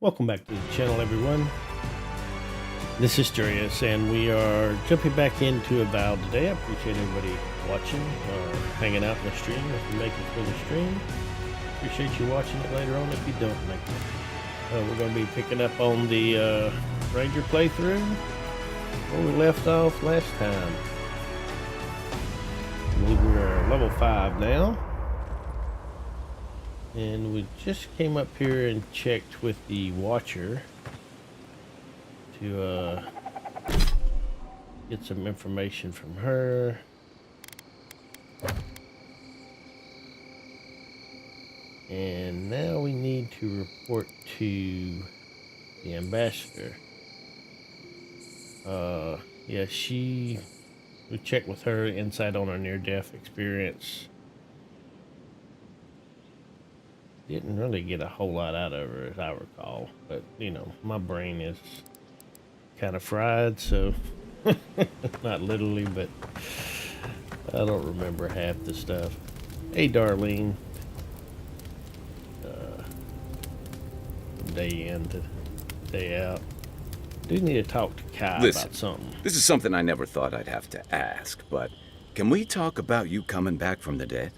Welcome back to the channel, everyone. This is Jurius, and we are jumping back into Avowed today. I appreciate everybody watching or hanging out in the stream if you make it for the stream. Appreciate you watching it later on if you don't make it. We're going to be picking up on the Ranger playthrough where we left off last time. I believe we're level 5 now. And we just came up here and checked with the Watcher to get some information from her. And now we need to report to the ambassador. Yeah, we checked with her, insight on her near-death experience. Didn't really get a whole lot out of her, as I recall. But, you know, my brain is kind of fried, so... not literally, but... I don't remember half the stuff. Hey, Darlene. Day in to day out. Do need to talk to Kai about something. This is something I never thought I'd have to ask, but... Can we talk about you coming back from the dead?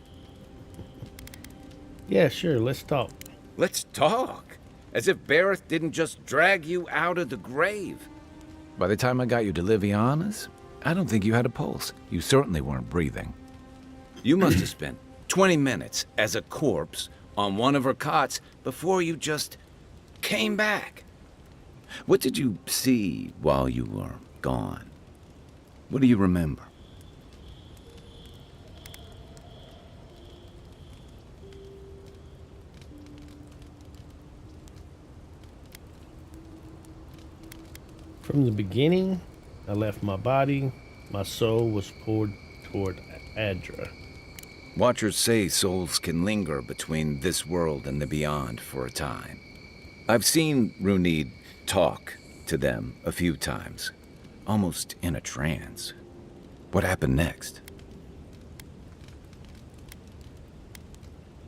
Yeah, sure, let's talk. Let's talk? As if Bareth didn't just drag you out of the grave. By the time I got you to Liviana's, I don't think you had a pulse. You certainly weren't breathing. You must have spent 20 minutes as a corpse on one of her cots before you just came back. What did you see while you were gone? What do you remember? From the beginning, I left my body. My soul was poured toward Adra. Watchers say souls can linger between this world and the beyond for a time. I've seen Runid talk to them a few times, almost in a trance. What happened next?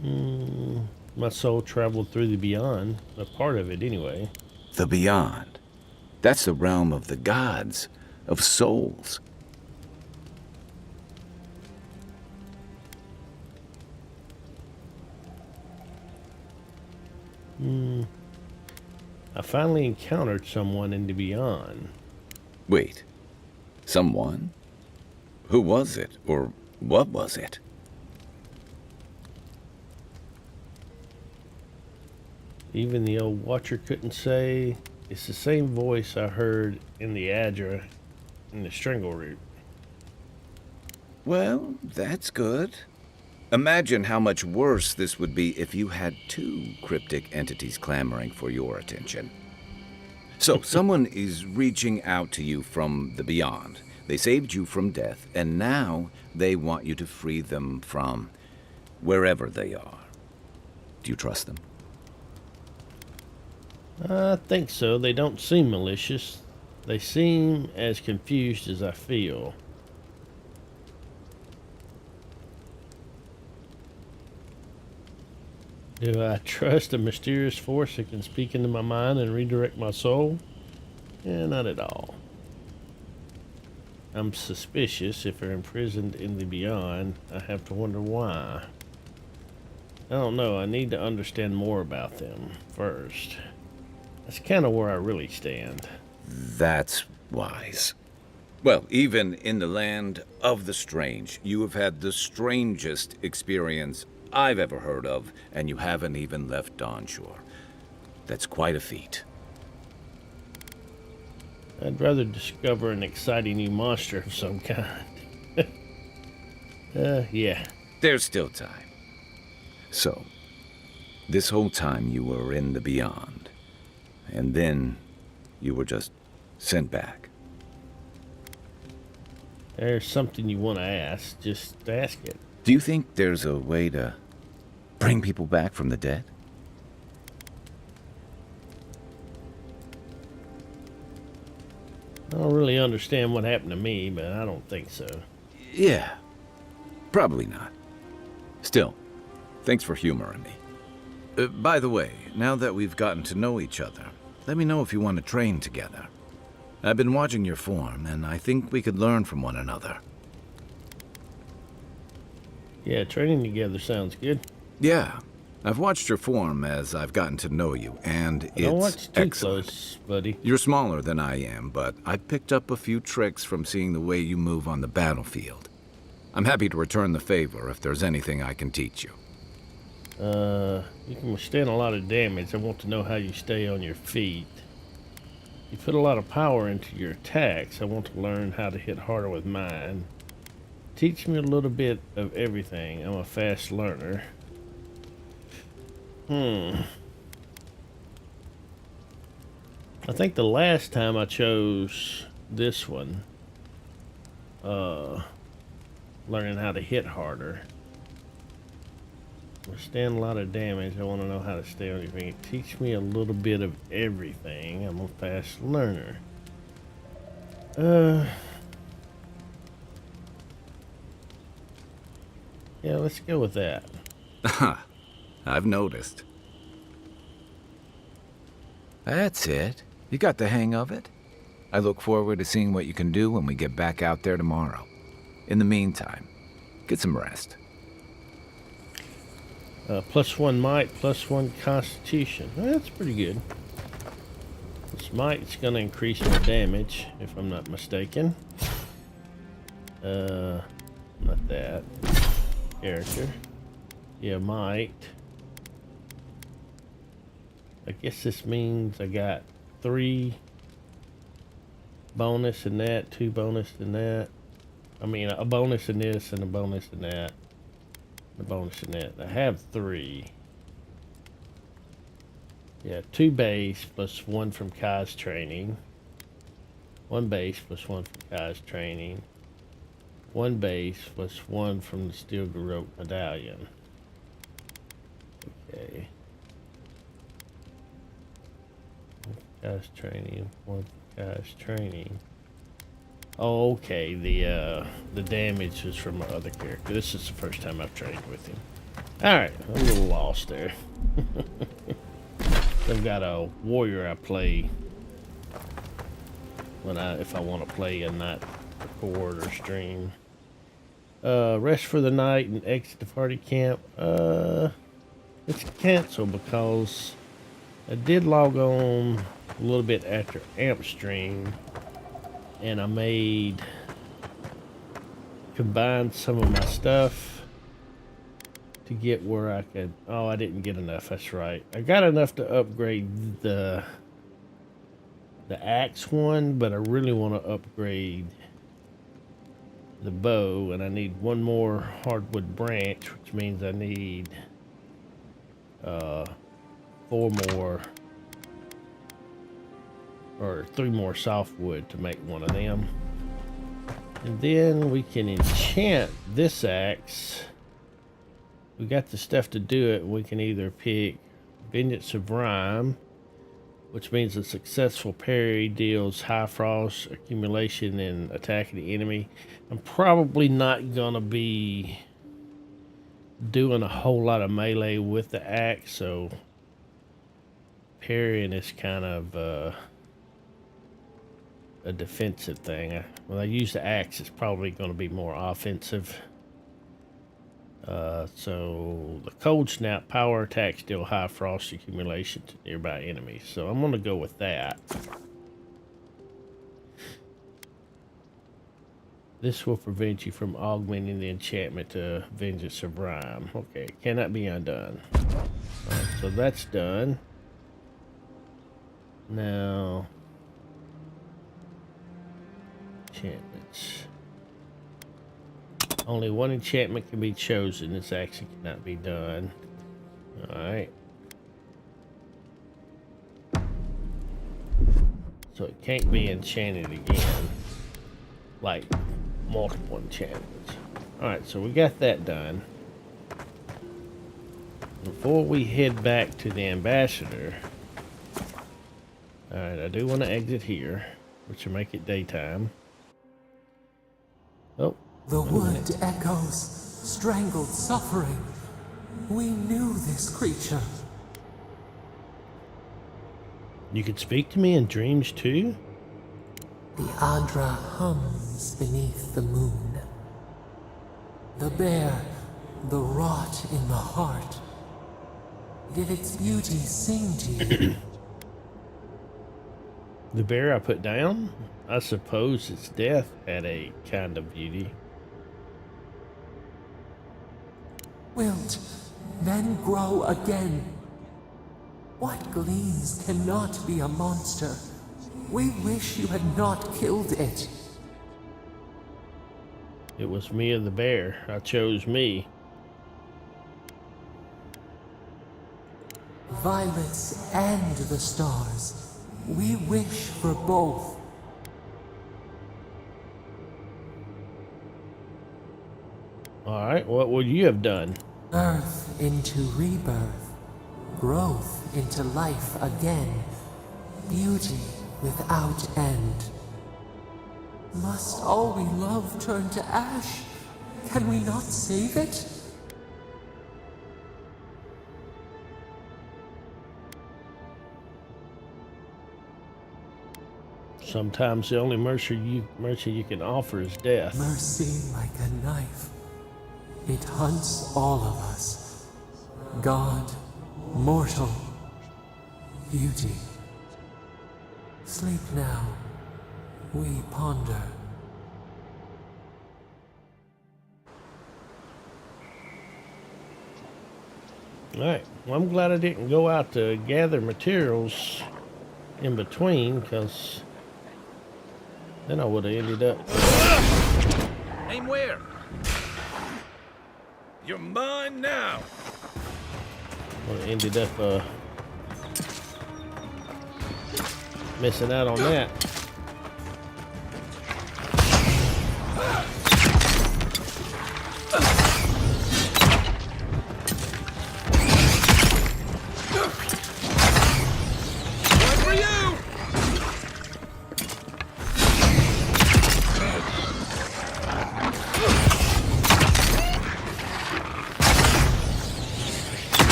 My soul traveled through the beyond, a part of it anyway. The beyond. That's the realm of the gods, of souls. I finally encountered someone in the beyond. Wait, someone? Who was it, or what was it? Even the old Watcher couldn't say. It's the same voice I heard in the Adra in the Strangleroot. Well, that's good. Imagine how much worse this would be if you had two cryptic entities clamoring for your attention. So, someone is reaching out to you from the beyond. They saved you from death, and now they want you to free them from wherever they are. Do you trust them? I think so. They don't seem malicious. They seem as confused as I feel. Do I trust a mysterious force that can speak into my mind and redirect my soul? Not at all. I'm suspicious if they're imprisoned in the beyond. I have to wonder why. I don't know. I need to understand more about them first. That's kind of where I really stand. That's wise. Well, even in the land of the strange, you have had the strangest experience I've ever heard of, and you haven't even left Dawnshore. That's quite a feat. I'd rather discover an exciting new monster of some kind. Yeah. There's still time. So, this whole time you were in the beyond, and then you were just sent back. There's something you want to ask, just ask it. Do you think there's a way to bring people back from the dead? I don't really understand what happened to me, but I don't think so. Yeah, probably not. Still, thanks for humoring me. By the way, now that we've gotten to know each other, let me know if you want to train together. I've been watching your form, and I think we could learn from one another. Yeah, training together sounds good. Yeah, I've watched your form as I've gotten to know you, and it's Don't watch too excellent. close, buddy. You're smaller than I am, but I picked up a few tricks from seeing the way you move on the battlefield. I'm happy to return the favor if there's anything I can teach you. You can withstand a lot of damage. I want to know how you stay on your feet. You put a lot of power into your attacks. I want to learn how to hit harder with mine. Teach me a little bit of everything. I'm a fast learner. I think the last time I chose this one, learning how to hit harder. Withstand a lot of damage. I want to know how to stay on your feet. Teach me a little bit of everything. I'm a fast learner. Yeah, let's go with that. I've noticed. That's it. You got the hang of it. I look forward to seeing what you can do when we get back out there tomorrow. In the meantime, get some rest. +1 might, +1 constitution. Well, that's pretty good. This might's going to increase my damage, if I'm not mistaken. Not that. Character. Yeah, might. I guess this means I got 3 bonus in that, 2 bonus in that. I mean, a bonus in this and a bonus in that. A bonus in that. I have 3. Yeah, 2 base plus 1 from Kai's training. 1 base plus 1 from Kai's training. 1 base plus 1 from the Steel Garrote Medallion. Okay. Kai's training. 1 from Kai's training. Oh, okay. The damage is from my other character. This is the first time I've trained with him. Alright, I'm a little lost there. I've got a warrior I play if I want to play and not record or stream. Rest for the night and exit the party camp. It's canceled because I did log on a little bit after Amp stream, and I combined some of my stuff to get where I could. Oh, I didn't get enough. That's right. I got enough to upgrade the axe one, but I really want to upgrade the bow, and I need 1 more hardwood branch, which means I need 4 more or 3 more softwood to make one of them. And then we can enchant this axe. We got the stuff to do it. We can either pick Vengeance of Rime, which means a successful parry deals high frost accumulation and attacking the enemy. I'm probably not gonna be doing a whole lot of melee with the axe, so parrying is kind of a defensive thing. When I use the axe, it's probably going to be more offensive. So the cold snap power attacks deal high frost accumulation to nearby enemies. So I'm going to go with that. This will prevent you from augmenting the enchantment to Vengeance of Rime. Okay, cannot be undone. Alright, so that's done. Now, enchantments. Only 1 enchantment can be chosen. This action cannot be done. Alright. So it can't be enchanted again. Like multiple enchantments. Alright, so we got that done. Before we head back to the ambassador, alright, I do want to exit here, which will make it daytime. Oh. The wood echoes, strangled suffering. We knew this creature. You could speak to me in dreams too? The Adra hums beneath the moon. The bear, the rot in the heart. Did its beauty sing to you? The bear I put down? I suppose its death had a kind of beauty. Wilt, then grow again. What gleams cannot be a monster? We wish you had not killed it. It was me or the bear. I chose me. Violets and the stars. We wish for both. Alright, what would you have done? Birth into rebirth. Growth into life again. Beauty without end. Must all we love turn to ash? Can we not save it? Sometimes the only mercy you can offer is death. Mercy like a knife. It hunts all of us. God, mortal, beauty. Sleep now. We ponder. Alright, well, I'm glad I didn't go out to gather materials in between, because then I would have ended up... Aim where? You're mine now. Would have ended up missing out on that.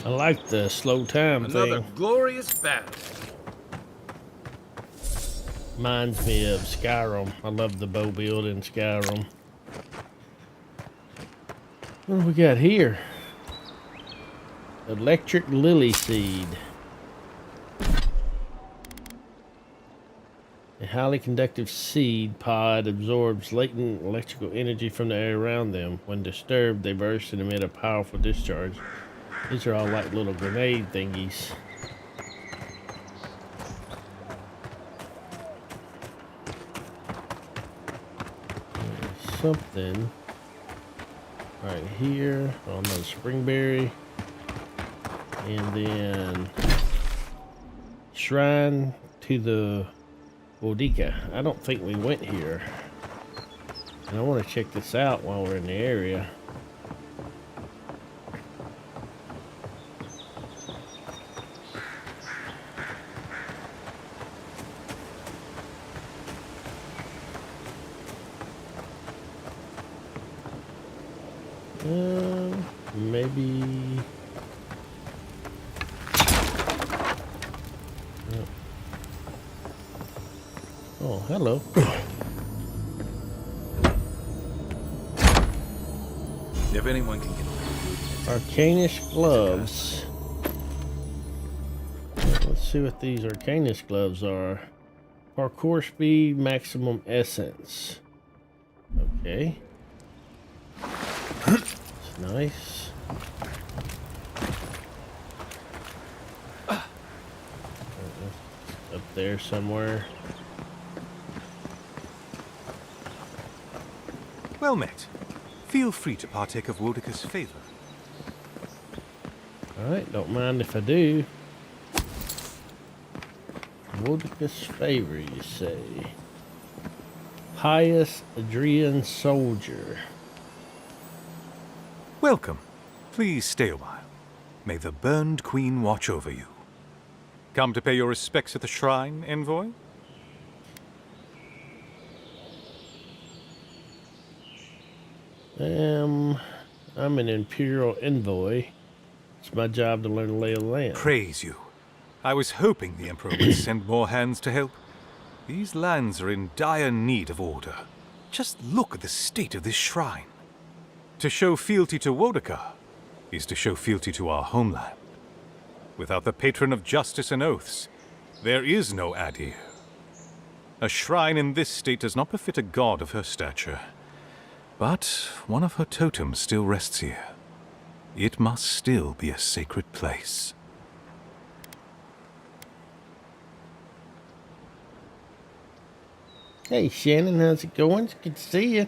I like the slow time Another thing. glorious battle. Reminds me of Skyrim. I love the bow build in Skyrim. What do we got here? Electric lily seed. A highly conductive seed pod absorbs latent electrical energy from the air around them. When disturbed, they burst and emit a powerful discharge. These are all like little grenade thingies. There's something right here on the springberry. And then shrine to the Boudica. I don't think we went here. And I want to check this out while we're in the area. Maybe... Oh, hello. If anyone can get Arcanist gloves. Let's see what these Arcanist gloves are. Parkour speed, maximum essence. Okay. That's nice. Up there somewhere. Well met. Feel free to partake of Woedica's favor. Alright, don't mind if I do. Woedica's favor, you say. Pious Adrian Soldier. Welcome. Please stay a while. May the Burned Queen watch over you. Come to pay your respects at the shrine, envoy? I'm an Imperial envoy. It's my job to learn the lay of the land. Praise you. I was hoping the Emperor would send more hands to help. These lands are in dire need of order. Just look at the state of this shrine. To show fealty to Wodaka is to show fealty to our homeland. Without the patron of justice and oaths, there is no Adir. A shrine in this state does not befit a god of her stature. But one of her totems still rests here. It must still be a sacred place. Hey Shannon, how's it going? It's good to see you.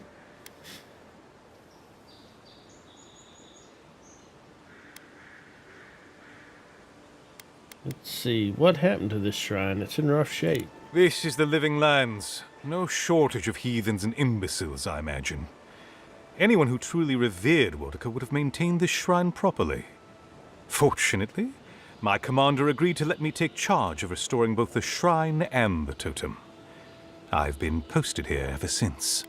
Let's see, what happened to this shrine? It's in rough shape. This is the Living Lands. No shortage of heathens and imbeciles, I imagine. Anyone who truly revered Wodaka would have maintained this shrine properly. Fortunately, my commander agreed to let me take charge of restoring both the shrine and the totem. I've been posted here ever since.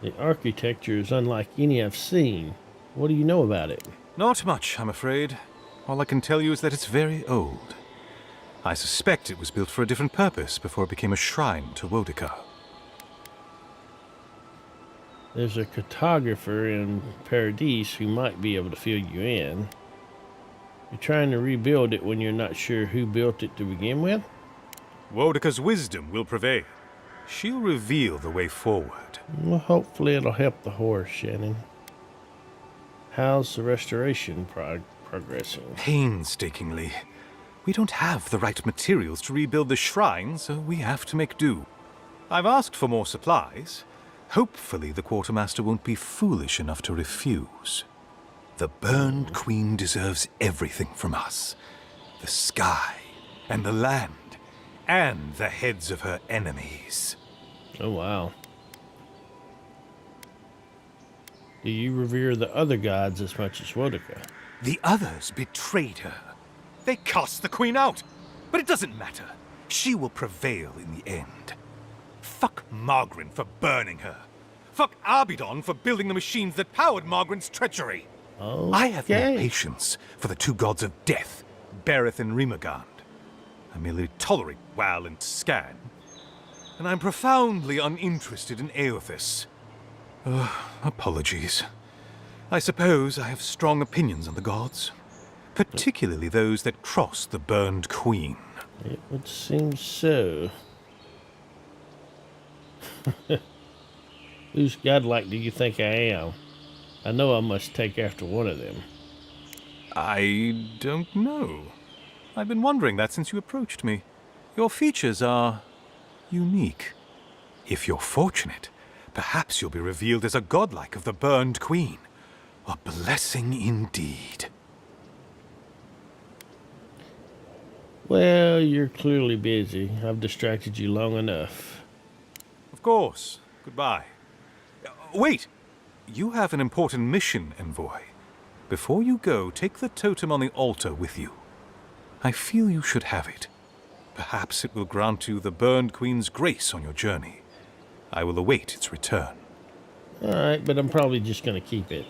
The architecture is unlike any I've seen. What do you know about it? Not much, I'm afraid. All I can tell you is that it's very old. I suspect it was built for a different purpose before it became a shrine to Wodaka. There's a cartographer in Paradise who might be able to fill you in. You're trying to rebuild it when you're not sure who built it to begin with? Wodaka's wisdom will prevail. She'll reveal the way forward. Well, hopefully it'll help the horse, Shannon. How's the restoration progressing? Painstakingly. We don't have the right materials to rebuild the shrine, so we have to make do. I've asked for more supplies. Hopefully the quartermaster won't be foolish enough to refuse. The Burned Queen deserves everything from us. The sky, and the land, and the heads of her enemies. Oh, wow. Do you revere the other gods as much as Wodaka? The others betrayed her. They cast the queen out. But it doesn't matter. She will prevail in the end. Fuck Margarin for burning her. Fuck Abidon for building the machines that powered Margarin's treachery. Okay. I have no patience for the two gods of death, Bereth and Rimagand. I merely tolerate Wal and Scan. And I'm profoundly uninterested in Aothis. Apologies. I suppose I have strong opinions on the gods, particularly those that cross the Burned Queen. It would seem so. Whose godlike do you think I am? I know I must take after one of them. I don't know. I've been wondering that since you approached me. Your features are unique. If you're fortunate, perhaps you'll be revealed as a godlike of the Burned Queen. A blessing indeed. Well, you're clearly busy. I've distracted you long enough. Of course. Goodbye. Wait! You have an important mission, envoy. Before you go, take the totem on the altar with you. I feel you should have it. Perhaps it will grant you the Burned Queen's grace on your journey. I will await its return. Alright, but I'm probably just going to keep it.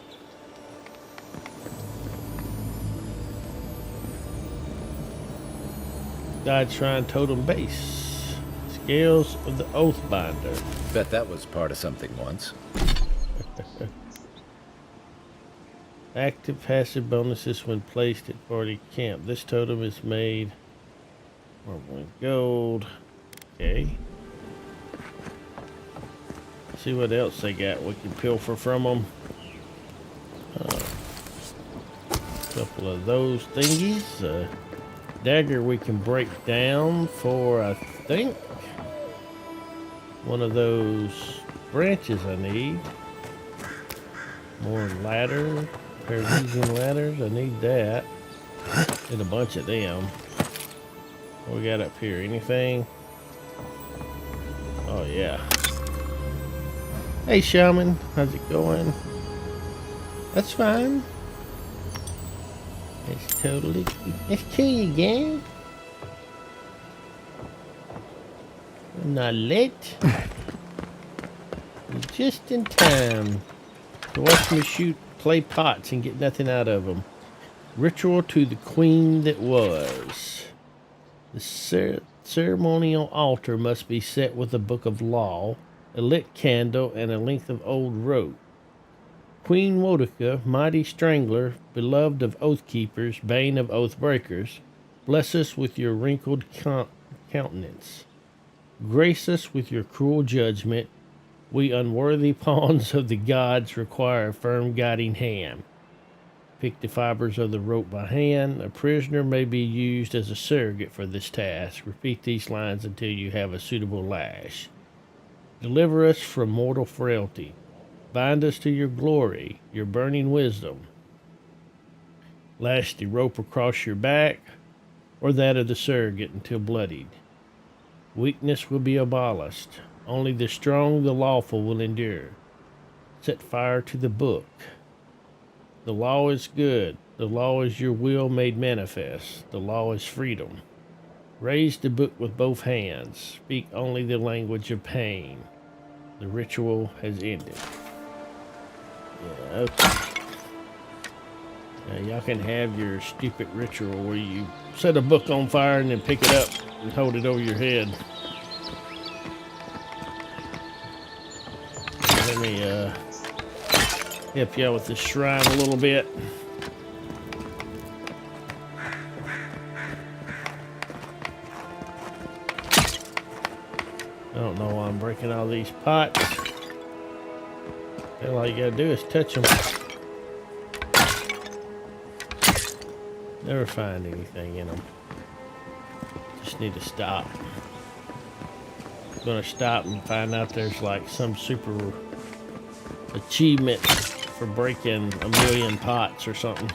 God Shrine Totem Base. Scales of the Oathbinder. Bet that was part of something once. Active passive bonuses when placed at party camp. This totem is made from gold. Okay. See what else they got. We can pilfer from them. A couple of those thingies. Dagger we can break down for, I think, one of those branches I need. More ladder. Parisian ladders. I need that. Need a bunch of them. What we got up here? Anything? Oh, yeah. Hey, Shaman. How's it going? That's fine. It's totally... It's cool, gang. I'm not late. You're just in time to watch me shoot clay pots and get nothing out of them. Ritual to the queen that was. The ceremonial altar must be set with a book of law, a lit candle, and a length of old rope. Queen Woedica, mighty strangler, beloved of oath keepers, bane of oath breakers, bless us with your wrinkled countenance. Grace us with your cruel judgment. We unworthy pawns of the gods require a firm guiding hand. Pick the fibers of the rope by hand. A prisoner may be used as a surrogate for this task. Repeat these lines until you have a suitable lash. Deliver us from mortal frailty. Bind us to your glory, your burning wisdom. Lash the rope across your back, or that of the surrogate until bloodied. Weakness will be abolished. Only the strong, the lawful will endure. Set fire to the book. The law is good. The law is your will made manifest. The law is freedom. Raise the book with both hands. Speak only the language of pain. The ritual has ended. Yeah, okay. Now y'all can have your stupid ritual where you set a book on fire and then pick it up and hold it over your head. Let me help you out with this shrine a little bit. I don't know why I'm breaking all these pots. All you gotta do is touch them. Never find anything in them. Just need to stop. I'm gonna stop and find out there's like some super achievement for breaking 1,000,000 pots or something.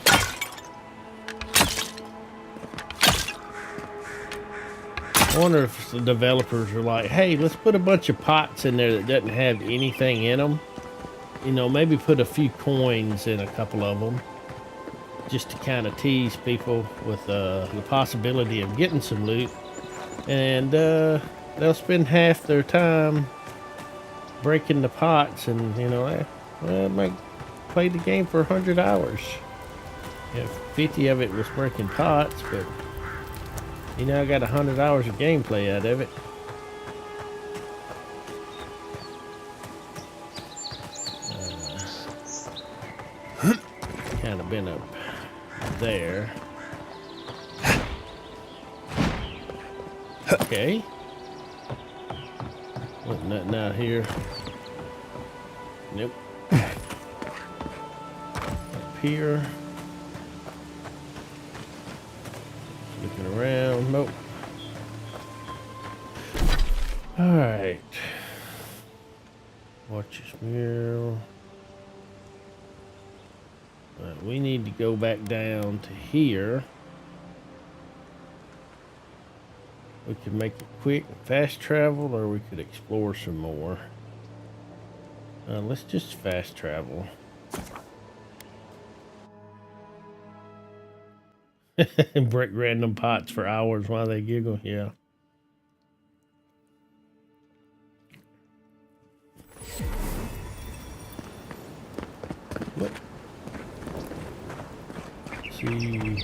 I wonder if the developers are like, hey, let's put a bunch of pots in there that doesn't have anything in them. You know, maybe put a few coins in a couple of them just to kind of tease people with the possibility of getting some loot. And they'll spend half their time breaking the pots and, you know, they might play the game for 100 hours. Yeah, 50 of it was breaking pots, but, you know, I got 100 hours of gameplay out of it. Kind of been up there. Okay. What, nothing out here? Nope. Up here. Looking around. Nope. Alright. Watch this mirror. We need to go back down to here. We could make it quick and fast travel, or we could explore some more. Let's just fast travel. And break random pots for hours while they giggle, yeah. What? See.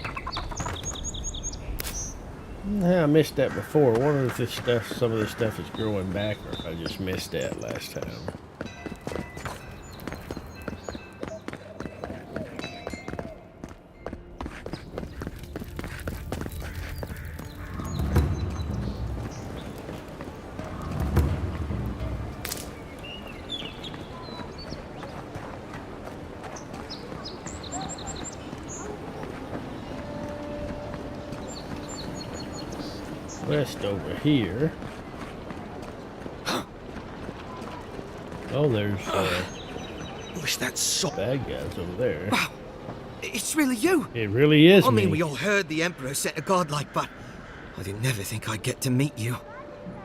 Yeah, I missed that before. I wonder if this stuff, some of this stuff is growing back, or if I just missed that last time. West over here. Oh, there's Wish that so. bad guys over there. Wow, it's really you. It really is I mean, me. we all heard the Emperor set a godlike, but I didn't never think I'd get to meet you.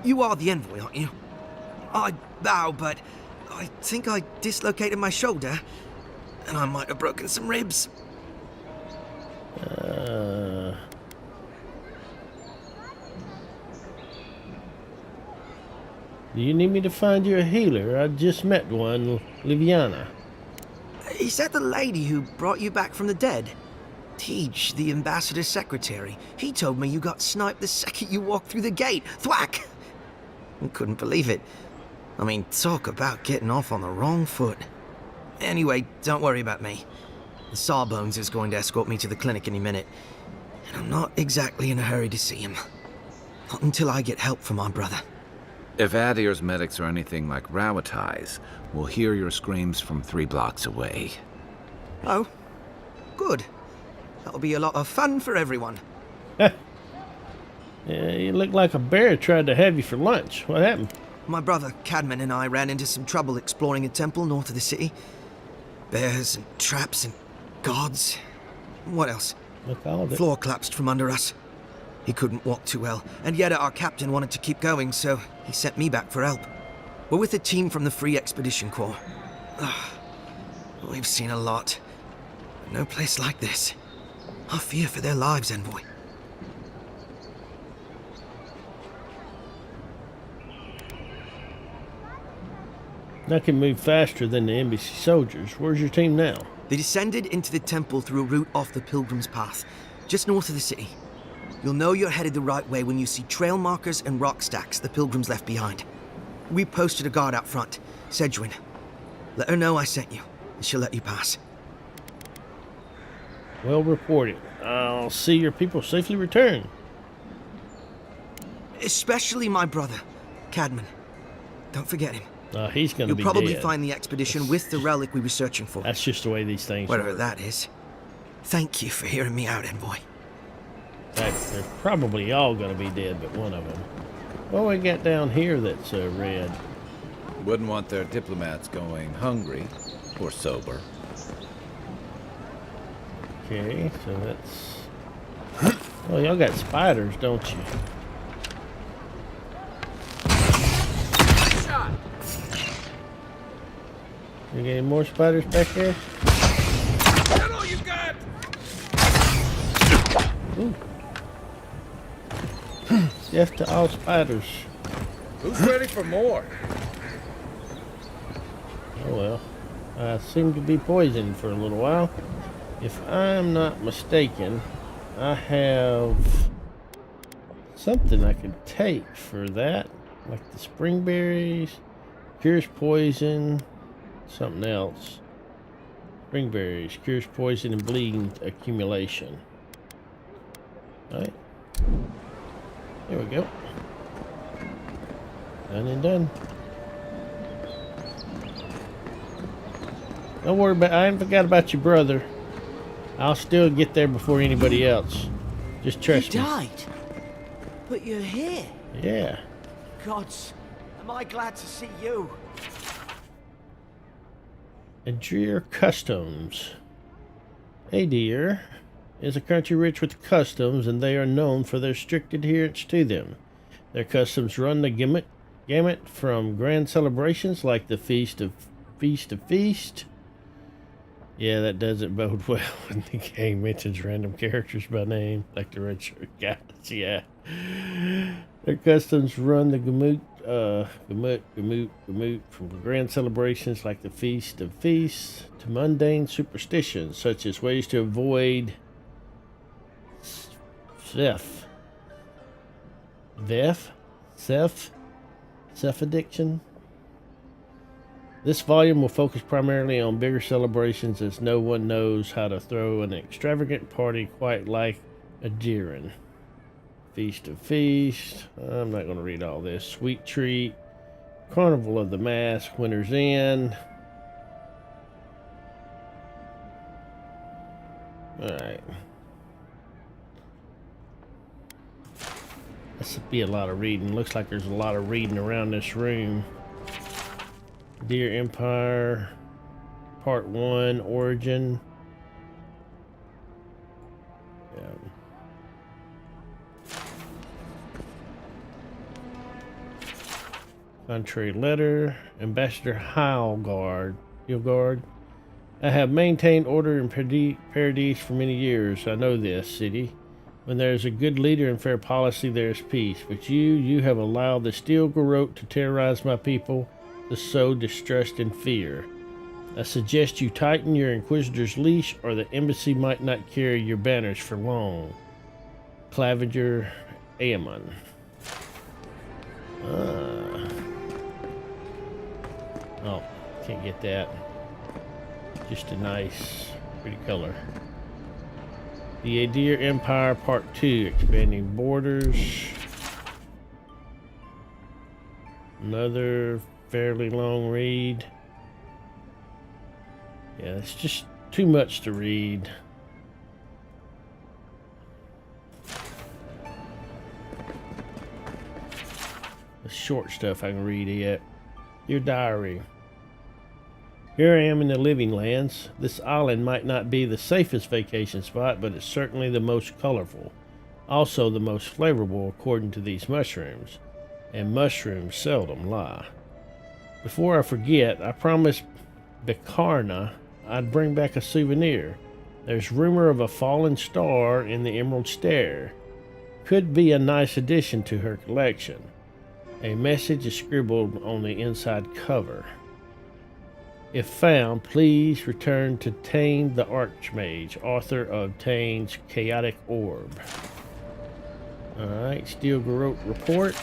You are the envoy, aren't you? I bow, but I think I dislocated my shoulder, and I might have broken some ribs. Do you need me to find you a healer? I just met one, Liviana. Is that the lady who brought you back from the dead? Teach, the ambassador's secretary. He told me you got sniped the second you walked through the gate. Thwack! I couldn't believe it. I mean, talk about getting off on the wrong foot. Anyway, don't worry about me. The Sawbones is going to escort me to the clinic any minute. And I'm not exactly in a hurry to see him. Not until I get help from my brother. If Adir's medics are anything like Rawatais, we'll hear your screams from 3 blocks away. Oh, good. That'll be a lot of fun for everyone. Yeah, you look like a bear tried to have you for lunch. What happened? My brother, Cadman, and I ran into some trouble exploring a temple north of the city. Bears and traps and gods. What else? Look, all of it. Floor collapsed from under us. He couldn't walk too well, and yet our captain wanted to keep going, so he sent me back for help. We're with a team from the Free Expedition Corps. We've seen a lot. But no place like this. I fear for their lives, Envoy. I can move faster than the embassy soldiers. Where's your team now? They descended into the temple through a route off the Pilgrim's Path, just north of the city. You'll know you're headed the right way when you see trail markers and rock stacks the Pilgrims left behind. We posted a guard out front, Sedgwin. Let her know I sent you, and she'll let you pass. Well reported. I'll see your people safely return. Especially my brother, Cadman. Don't forget him. He's gonna be You'll probably dead. find the expedition with the relic we were searching for. That's just the way these things Whatever work. that is. Thank you for hearing me out, Envoy. They're probably all gonna be dead, but one of them. What we got down here that's red? Wouldn't want their diplomats going hungry or sober. Okay, so that's... Oh, y'all got spiders, don't you? You got any more spiders back there? That's all you got! Ooh. Death to all spiders. Who's ready for more? Oh well. I seem to be poisoned for a little while. If I'm not mistaken, I have something I could take for that. Like the spring berries, cures poison, something else. Spring berries, cures poison and bleeding accumulation. Alright. There we go. Done and done. Don't worry about, I haven't forgot about your brother. I'll still get there before anybody else. Just trust me. You died? But you're here. Yeah. Gods, am I glad to see you? Adrir Customs. Adir is a country rich with customs, and they are known for their strict adherence to them. Their customs run the gamut from grand celebrations like the Feast of Feast. Yeah, that doesn't bode well when the game mentions random characters by name, like the red shirt guys. Yeah. Their customs run the gamut from grand celebrations like the Feast of Feasts to mundane superstitions, such as ways to avoid Seth addiction. This volume will focus primarily on bigger celebrations, as no one knows how to throw an extravagant party quite like a Jiren. Feast of Feast. I'm not going to read all this. Sweet Treat. Carnival of the Mask. Winter's End. Alright. This will be a lot of reading. Looks like there's a lot of reading around this room. Dear Empire. Part 1. Origin. Yeah. Contrary letter. Ambassador Hilgard. I have maintained order in Paradise for many years. I know this city. When there is a good leader and fair policy, there is peace. But you have allowed the steel garrote to terrorize my people, to sow distrust and fear. I suggest you tighten your Inquisitor's leash, or the embassy might not carry your banners for long. Claviger Aemon. Oh, can't get that. Just a nice, pretty color. The Adir Empire Part 2, expanding borders. Another fairly long read. Yeah, it's just too much to read. The short stuff I can read yet. Your diary. Here I am in the Living Lands. This island might not be the safest vacation spot, but it's certainly the most colorful. Also the most flavorful according to these mushrooms. And mushrooms seldom lie. Before I forget, I promised Bekarna I'd bring back a souvenir. There's rumor of a fallen star in the Emerald Stair. Could be a nice addition to her collection. A message is scribbled on the inside cover. If found, please return to Tane the Archmage, author of Tane's Chaotic Orb. Alright, Steel Garrote report.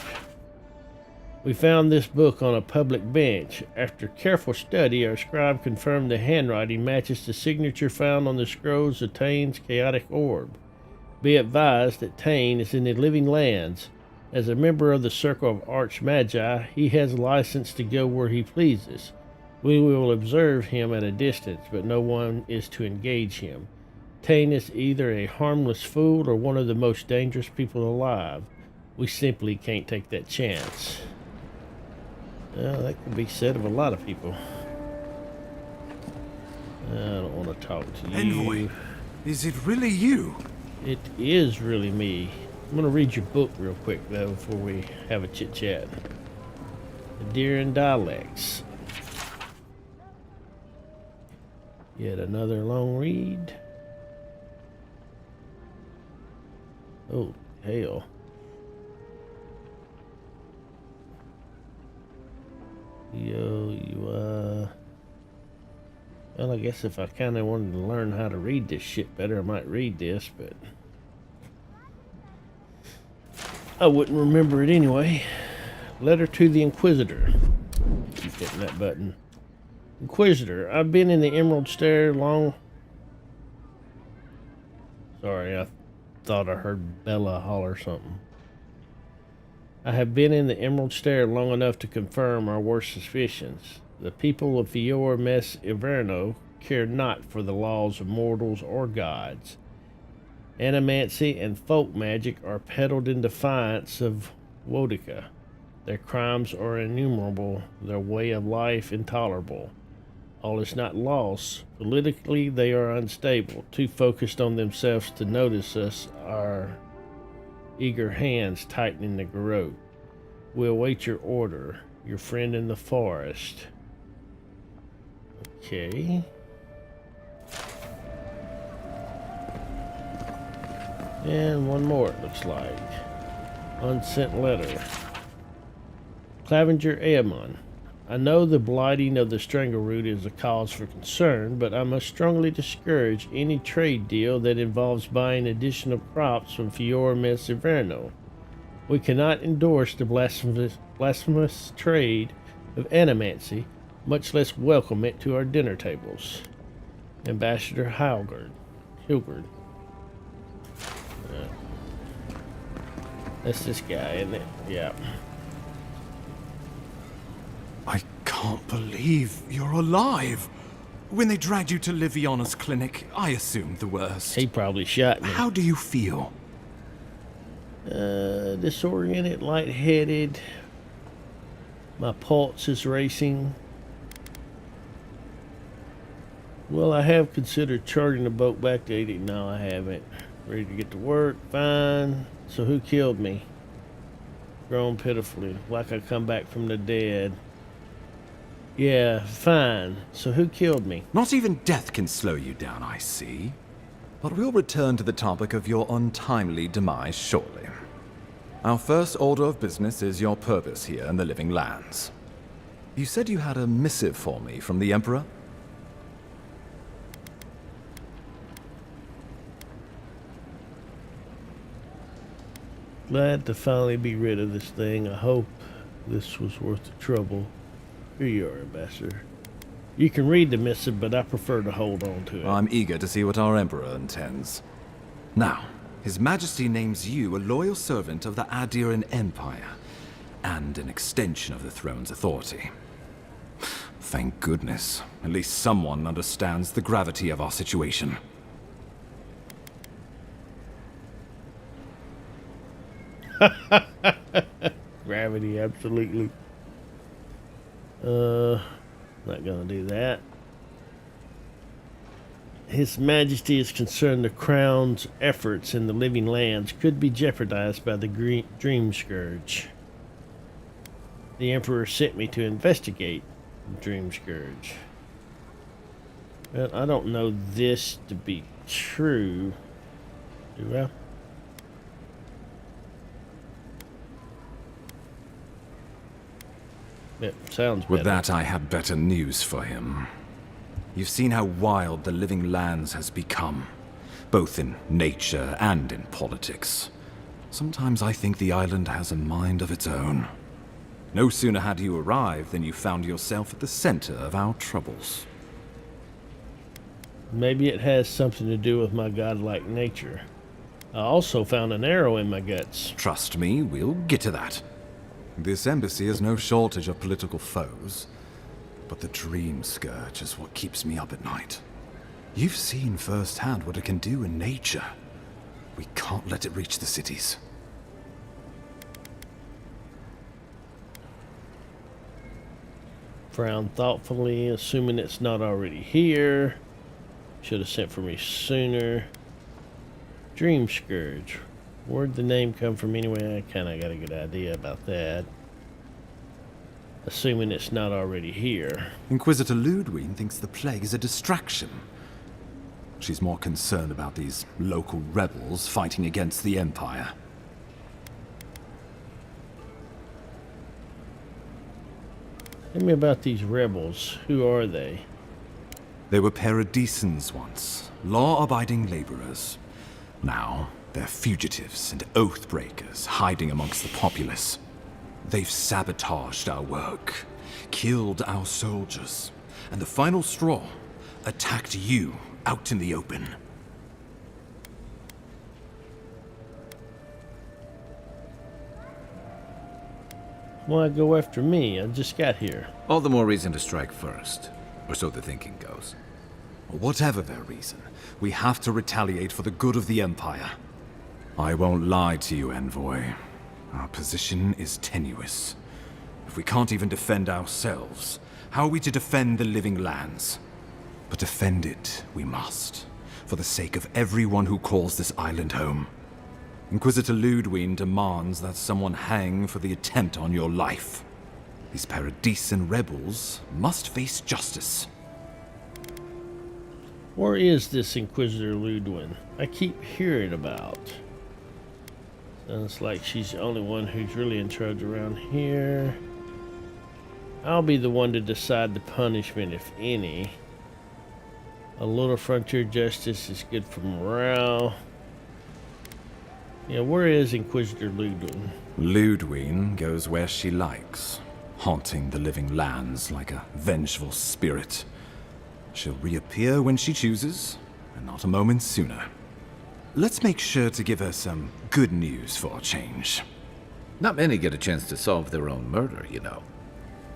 We found this book on a public bench. After careful study, our scribe confirmed the handwriting matches the signature found on the scrolls of Tane's Chaotic Orb. Be advised that Tane is in the Living Lands. As a member of the Circle of Archmagi, he has a license to go where he pleases. We will observe him at a distance, but no one is to engage him. Tane is either a harmless fool or one of the most dangerous people alive. We simply can't take that chance. Well, that could be said of a lot of people. I don't want to talk to you. Envoy, is it really you? It is really me. I'm going to read your book real quick, though, before we have a chit-chat. Adirian Dialects. Yet another long read. Oh, hell. Well, I guess if I kind of wanted to learn how to read this shit better, I might read this, but I wouldn't remember it anyway. Letter to the Inquisitor. Keep hitting that button. Inquisitor, I've been in the Emerald Stair long... Sorry, I thought I heard Bella holler something. I have been in the Emerald Stair long enough to confirm our worst suspicions. The people of Eora Mes Iverno care not for the laws of mortals or gods. Animancy and folk magic are peddled in defiance of Wodica. Their crimes are innumerable, their way of life intolerable. All is not lost. Politically, they are unstable, too focused on themselves to notice us, our eager hands tightening the garrote. We await your order, your friend in the forest. Okay. And one more, it looks like. Unsent letter. Claviger Aemon. I know the blighting of the strangleroot is a cause for concern, but I must strongly discourage any trade deal that involves buying additional crops from Eora Mes Iverno. We cannot endorse the blasphemous trade of animancy, much less welcome it to our dinner tables. Ambassador Hilgard. That's this guy, isn't it? Yeah. I can't believe you're alive. When they dragged you to Liviana's clinic, I assumed the worst. He probably shot me. How do you feel? Disoriented, lightheaded. My pulse is racing. Well, I have considered chartering the boat back to 80. No, I haven't. Ready to get to work. Fine. So who killed me? Grown pitifully, like I come back from the dead. Yeah, fine. So who killed me? Not even death can slow you down, I see. But we'll return to the topic of your untimely demise shortly. Our first order of business is your purpose here in the Living Lands. You said you had a missive for me from the Emperor? Glad to finally be rid of this thing. I hope this was worth the trouble. Here you are, Ambassador. You can read the missive, but I prefer to hold on to it. I'm eager to see what our Emperor intends. Now, His Majesty names you a loyal servant of the Adiran Empire, and an extension of the throne's authority. Thank goodness. At least someone understands the gravity of our situation. Gravity, absolutely. Not gonna do that. His Majesty is concerned the Crown's efforts in the Living Lands could be jeopardized by the Dream Scourge. The Emperor sent me to investigate the Dream Scourge. Well, I don't know this to be true, do I? It sounds better. With that, I have better news for him. You've seen how wild the Living Lands has become, both in nature and in politics. Sometimes I think the island has a mind of its own. No sooner had you arrived than you found yourself at the center of our troubles. Maybe it has something to do with my godlike nature. I also found an arrow in my guts. Trust me, we'll get to that. This embassy has no shortage of political foes, but the Dream Scourge is what keeps me up at night. You've seen firsthand what it can do in nature. We can't let it reach the cities. Frown thoughtfully, assuming it's not already here. Should have sent for me sooner. Dream Scourge. Where'd the name come from anyway? I kind of got a good idea about that. Assuming it's not already here. Inquisitor Ludwig thinks the plague is a distraction. She's more concerned about these local rebels fighting against the Empire. Tell me about these rebels. Who are they? They were paradisans once, law-abiding laborers. Now, they're fugitives and oath-breakers hiding amongst the populace. They've sabotaged our work, killed our soldiers, and the final straw, attacked you out in the open. Why go after me? I just got here. All the more reason to strike first, or so the thinking goes. Whatever their reason, we have to retaliate for the good of the Empire. I won't lie to you, Envoy. Our position is tenuous. If we can't even defend ourselves, how are we to defend the Living Lands? But defend it we must, for the sake of everyone who calls this island home. Inquisitor Ludwig demands that someone hang for the attempt on your life. These Paradisan rebels must face justice. Where is this Inquisitor Ludwig? I keep hearing about. Sounds like she's the only one who's really in charge around here. I'll be the one to decide the punishment, if any. A little frontier justice is good for morale. Yeah, where is Inquisitor Ludwig? Ludwig goes where she likes, haunting the Living Lands like a vengeful spirit. She'll reappear when she chooses, and not a moment sooner. Let's make sure to give her some good news for a change. Not many get a chance to solve their own murder, you know.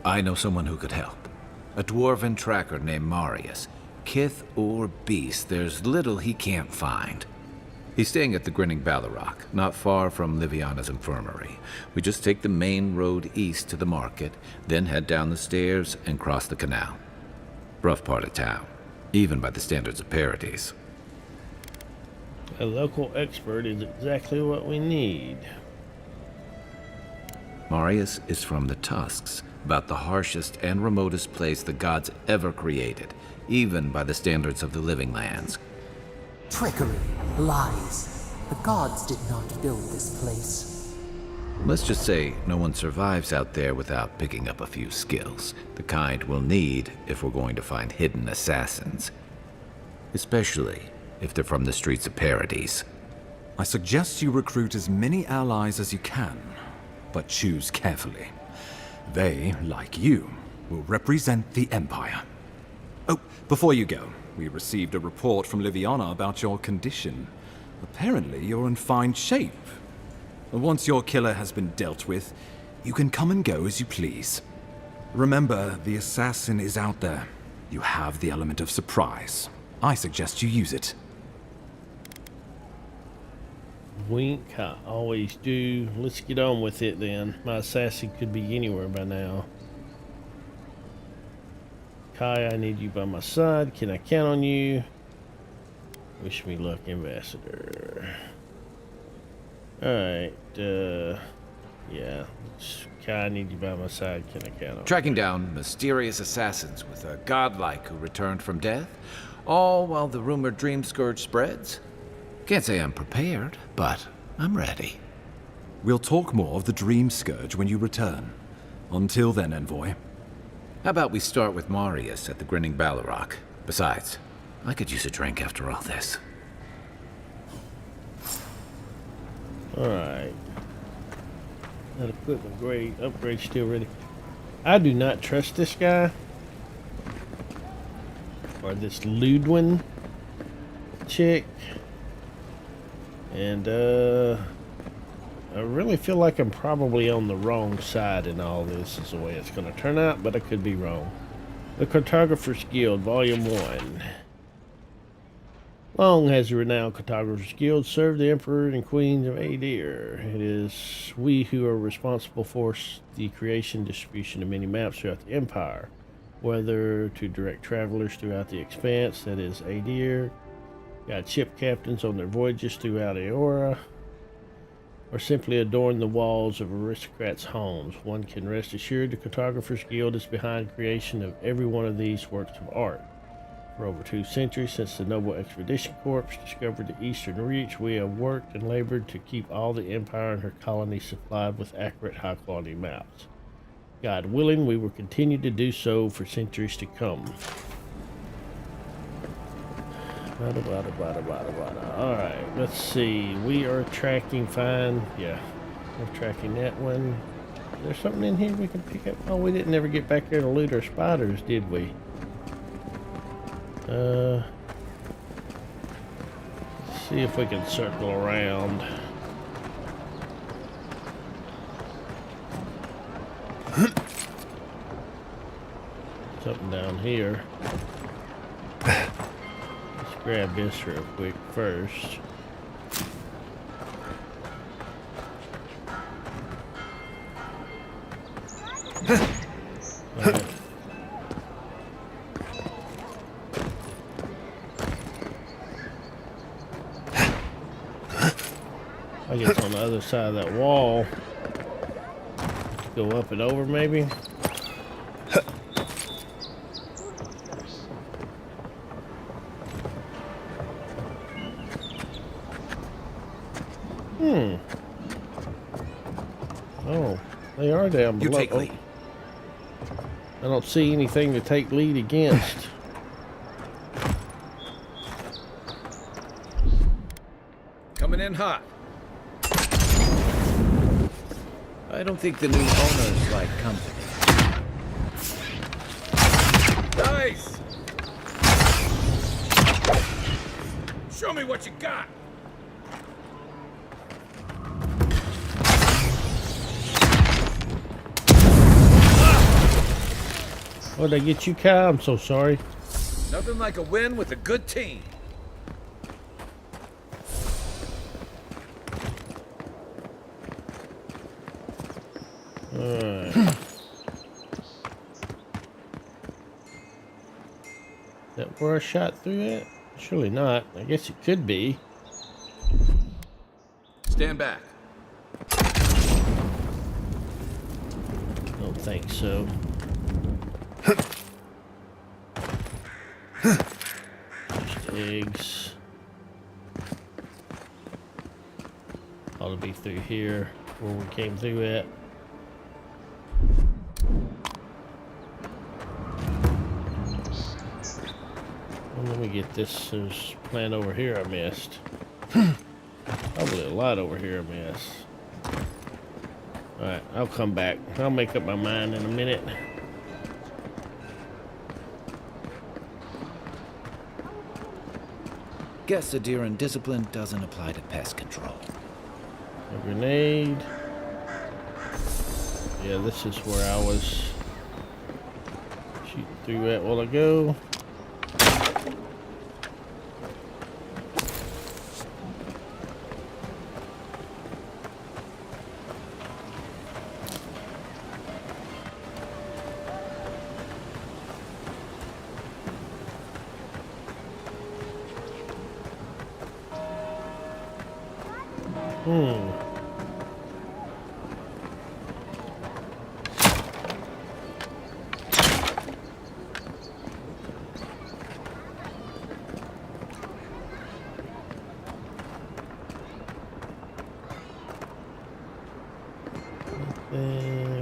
I know someone who could help. A dwarven tracker named Marius. Kith or beast, there's little he can't find. He's staying at the Grinning Ballarrock, not far from Liviana's infirmary. We just take the main road east to the market, then head down the stairs and cross the canal. Rough part of town, even by the standards of Paradise. A local expert is exactly what we need. Marius is from the Tusks, about the harshest and remotest place the gods ever created, even by the standards of the living lands. Trickery, lies. The gods did not build this place. Let's just say no one survives out there without picking up a few skills, the kind we'll need if we're going to find hidden assassins. Especially if they're from the streets of Paradise. I suggest you recruit as many allies as you can, but choose carefully. They, like you, will represent the Empire. Oh, before you go, we received a report from Liviana about your condition. Apparently, you're in fine shape. Once your killer has been dealt with, you can come and go as you please. Remember, the assassin is out there. You have the element of surprise. I suggest you use it. Wink, I always do. Let's get on with it then. My assassin could be anywhere by now. Kai, I need you by my side. Can I count on you? Wish me luck, Ambassador. Alright, yeah. Kai, I need you by my side. Can I count on you? Tracking down mysterious assassins with a godlike who returned from death, all while the rumored dream scourge spreads. Can't say I'm prepared, but I'm ready. We'll talk more of the Dream Scourge when you return. Until then, Envoy. How about we start with Marius at the Grinning Balrog? Besides, I could use a drink after all this. Alright. That equipment grade upgrade still ready. I do not trust this guy. Or this Ludwin chick. And I really feel like I'm probably on the wrong side in all this is the way it's going to turn out, but I could be wrong. The Cartographer's Guild, Volume 1. Long has the renowned Cartographer's Guild served the Emperor and Queens of Aedir. It is we who are responsible for the creation and distribution of many maps throughout the Empire, whether to direct travelers throughout the expanse, that is Aedir, guide ship captains on their voyages throughout Eora, or simply adorn the walls of aristocrats' homes. One can rest assured the Cartographer's Guild is behind the creation of every one of these works of art. For over 2 centuries since the Noble Expedition Corps discovered the Eastern Reach, we have worked and labored to keep all the Empire and her colonies supplied with accurate, high-quality maps. God willing, we will continue to do so for centuries to come. Alright, let's see. We are tracking fine. Yeah, we're tracking that one. Is there something in here we can pick up? Oh, we didn't ever get back there to loot our spiders, did we? Let's see if we can circle around. Something down here. Grab this real quick first. Right. I guess on the other side of that wall. Go up and over maybe. Oh, they are down below. You take lead. I don't see anything to take lead against. Coming in hot. I don't think the new owners like company. Nice! Show me what you got! Oh, did I get you, Kai? I'm so sorry. Nothing like a win with a good team. Alright. Is that where I shot through that? Surely not. I guess it could be. Stand back. Oh, think so. Just eggs. Ought to be through here where we came through at. Well, let me get this. There's a plant over here I missed. Probably a lot over here I missed. Alright, I'll come back. I'll make up my mind in a minute. Guess Adiran discipline doesn't apply to pest control. A grenade. Yeah, this is where I was shooting through at a while ago.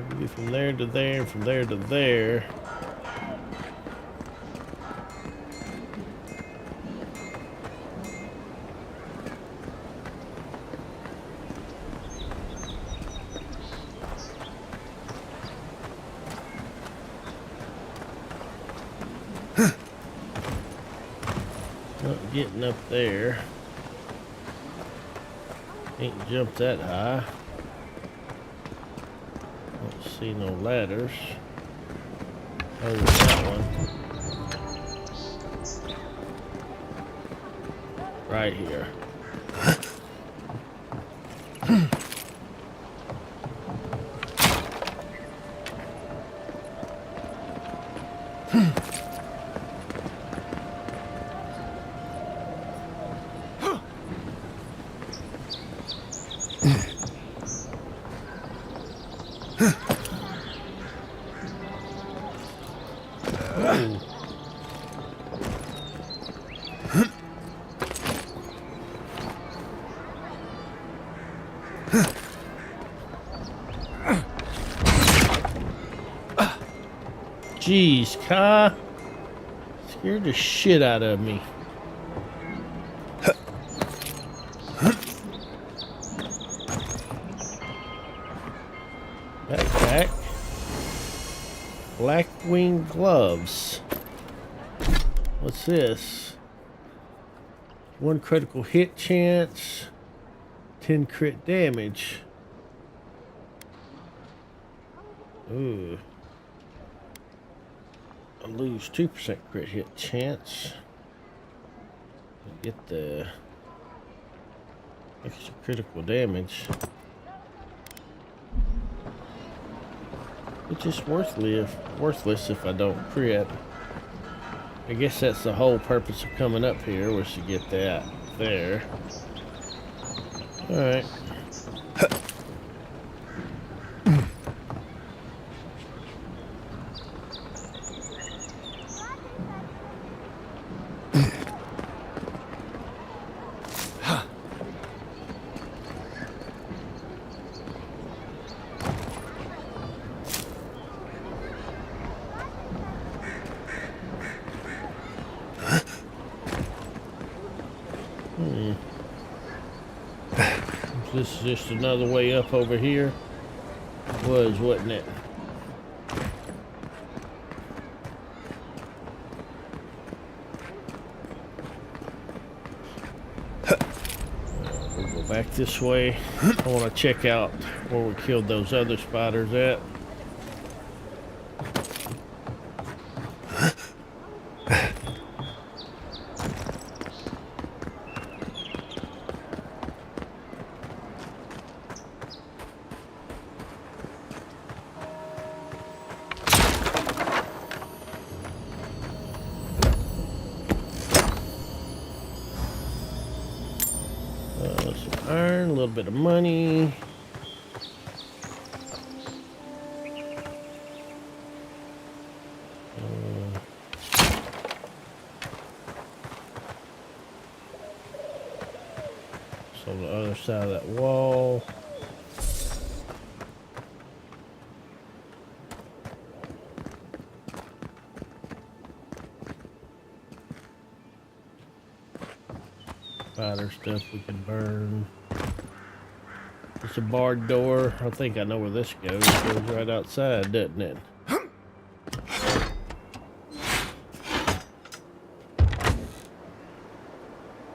We get from there to there, and from there to there. Not getting up there. Ain't jumped that high. Don't see no ladders. Other than that one. Right here. Jeez, Kai. Scared the shit out of me. Backpack. Blackwing gloves. What's this? 1 critical hit chance. 10 crit damage. Ooh. I lose 2% crit hit chance. Get the extra critical damage. It's just worthless if I don't crit. I guess that's the whole purpose of coming up here, was to get that there. Alright. This is just another way up over here. Wasn't it? We'll go back this way. I want to check out where we killed those other spiders at. Some iron, a little bit of money. on the other side of that wall. Spider stuff we can burn. It's a barred door. I think I know where this goes. It goes right outside, doesn't it?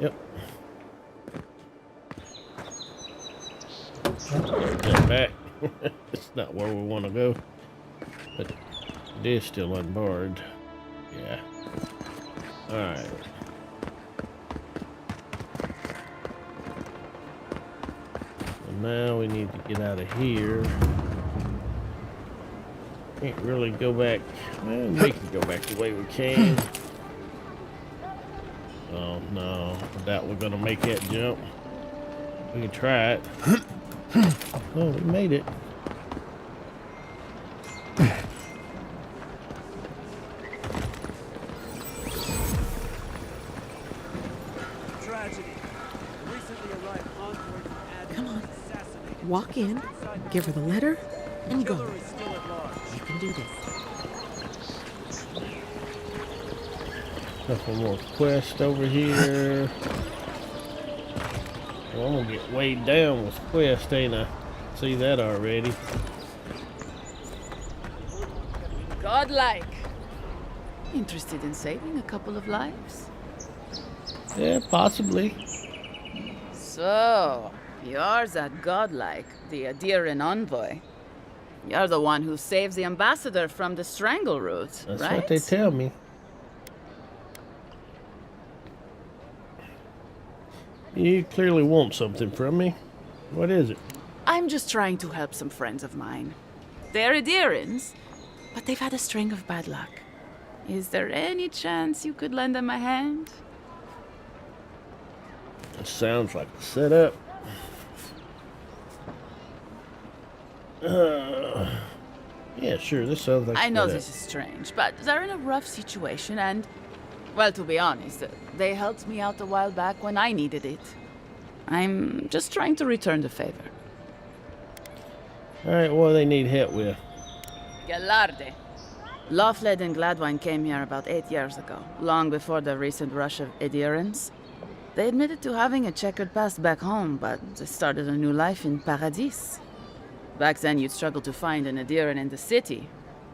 Yep. Get back. It's not where we want to go. But it is still unbarred. Yeah. Alright. Now we need to get out of here. Can't really go back. Well, we can go back the way we came. Oh no, I doubt we're gonna make that jump. We can try it. Oh, we made it. Tragedy. Recently arrived envoy from Ad. Come on. Walk in, give her the letter, and go. Killer is still at large. You can do this. Couple more quests over here. Well, I'm gonna get weighed down with quest, ain't I? See that already. Godlike. Interested in saving a couple of lives? Yeah, possibly. So, you're that godlike, the Adirian envoy. You're the one who saves the ambassador from the strangle root, That's right? what they tell me. You clearly want something from me. What is it? I'm just trying to help some friends of mine. They're Adirians, but they've had a string of bad luck. Is there any chance you could lend them a hand? It sounds like a setup. Yeah, sure, this sounds like I know setup. this is strange, but they're in a rough situation and, well, to be honest, they helped me out a while back when I needed it. I'm just trying to return the favor. Alright, what do they need help with? Galarde. Lofled and Gladwine came here about 8 years ago, long before the recent rush of Edirans. They admitted to having a checkered past back home, but they started a new life in Paradis. Back then, you'd struggle to find an Ediran in the city.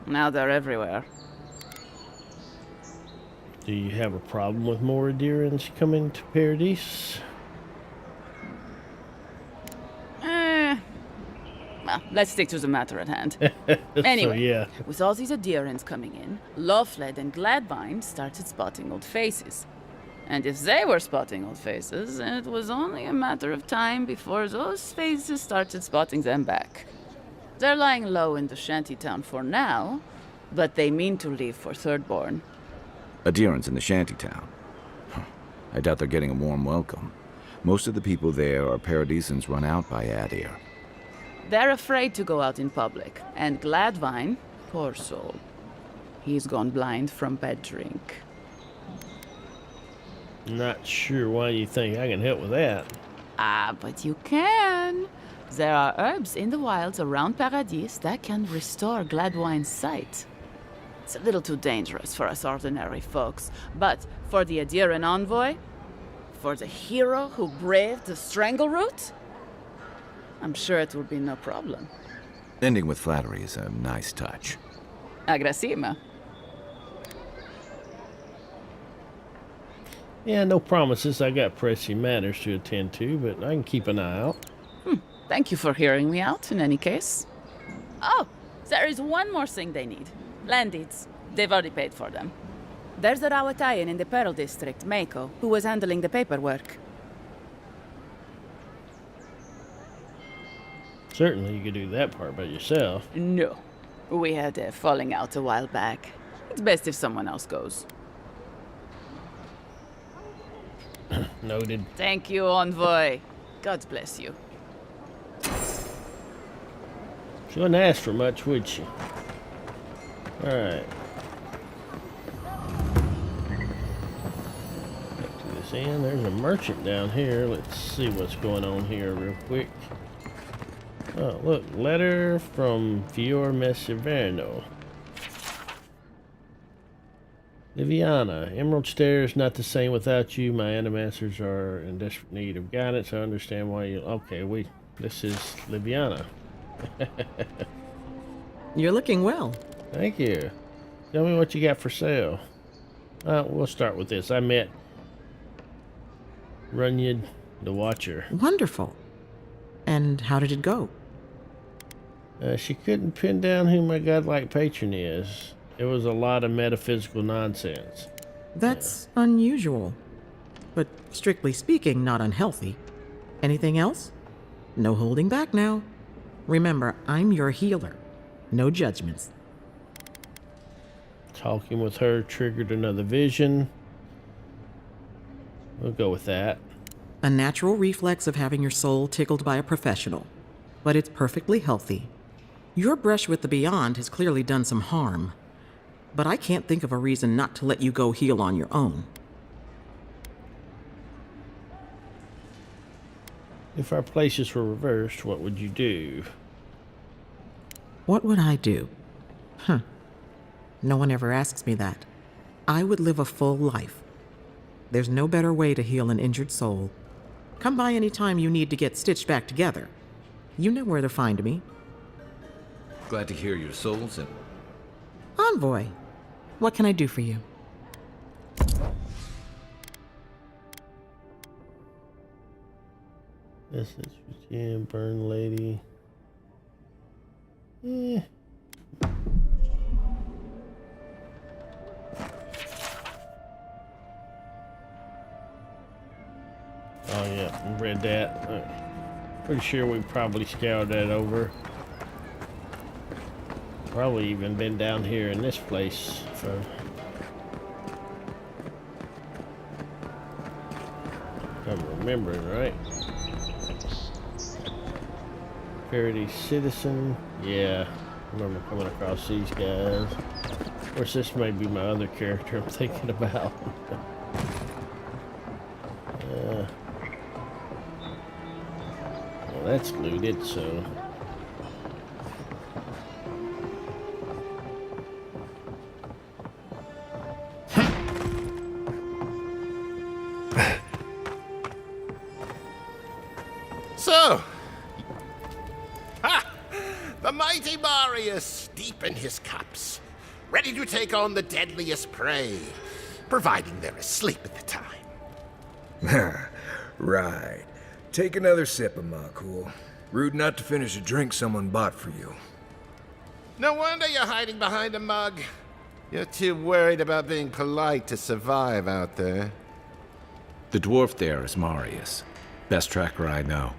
Now they're everywhere. Do you have a problem with more Edirans coming to Paradis? Well, let's stick to the matter at hand. Anyway, So, yeah. with all these Edirans coming in, Lofled and Gladwine started spotting old faces. And if they were spotting old faces, it was only a matter of time before those faces started spotting them back. They're lying low in the shantytown for now, but they mean to leave for Thirdborn. Adherents in the shantytown. Huh. I doubt they're getting a warm welcome. Most of the people there are Paradisans run out by Adir. They're afraid to go out in public, and Gladwine, poor soul, he's gone blind from bad drink. Not sure why you think I can help with that. Ah, but you can. There are herbs in the wilds around Paradis that can restore Gladwine's sight. It's a little too dangerous for us ordinary folks, but for the Adiran envoy, for the hero who braved the strangle root, I'm sure it will be no problem. Ending with flattery is a nice touch. Agrasima. Yeah, no promises. I got pressing matters to attend to, but I can keep an eye out. Thank you for hearing me out, in any case. Oh, there is one more thing they need. Land deeds. They've already paid for them. There's a Rawatayan in the Pearl District, Mako, who was handling the paperwork. Certainly you could do that part by yourself. No. We had a falling out a while back. It's best if someone else goes. Noted. Thank you, Envoy. God bless you. She wouldn't ask for much, would she? Alright. Back to this us in. There's a merchant down here. Let's see what's going on here real quick. Oh, look. Letter from Fior Messiverno. Liviana, Emerald Stairs not the same without you. My animancers are in desperate need of guidance. I understand why you... Okay, this is Liviana. You're looking well. Thank you. Tell me what you got for sale. We'll start with this. I met Runyard the Watcher. Wonderful. And how did it go? She couldn't pin down who my godlike patron is. It was a lot of metaphysical nonsense. That's unusual. But strictly speaking, not unhealthy. Anything else? No holding back now. Remember, I'm your healer. No judgments. Talking with her triggered another vision. We'll go with that. A natural reflex of having your soul tickled by a professional. But it's perfectly healthy. Your brush with the Beyond has clearly done some harm. But I can't think of a reason not to let you go heal on your own. If our places were reversed, what would you do? What would I do? No one ever asks me that. I would live a full life. There's no better way to heal an injured soul. Come by any time you need to get stitched back together. You know where to find me. Glad to hear your soul's in. Envoy, what can I do for you? This is Jim, Burn Lady. Oh yeah, we read that. Pretty sure we probably scoured that over. Probably even been down here in this place for... I'm remembering right. Parody Citizen. Yeah, I remember coming across these guys. Of course, this may be my other character I'm thinking about. Well, that's looted, so... So, the mighty Marius, deep in his cups, ready to take on the deadliest prey, providing they're asleep at the time. Right. Take another sip of my cool. Rude not to finish a drink someone bought for you. No wonder you're hiding behind a mug. You're too worried about being polite to survive out there. The dwarf there is Marius. Best tracker I know.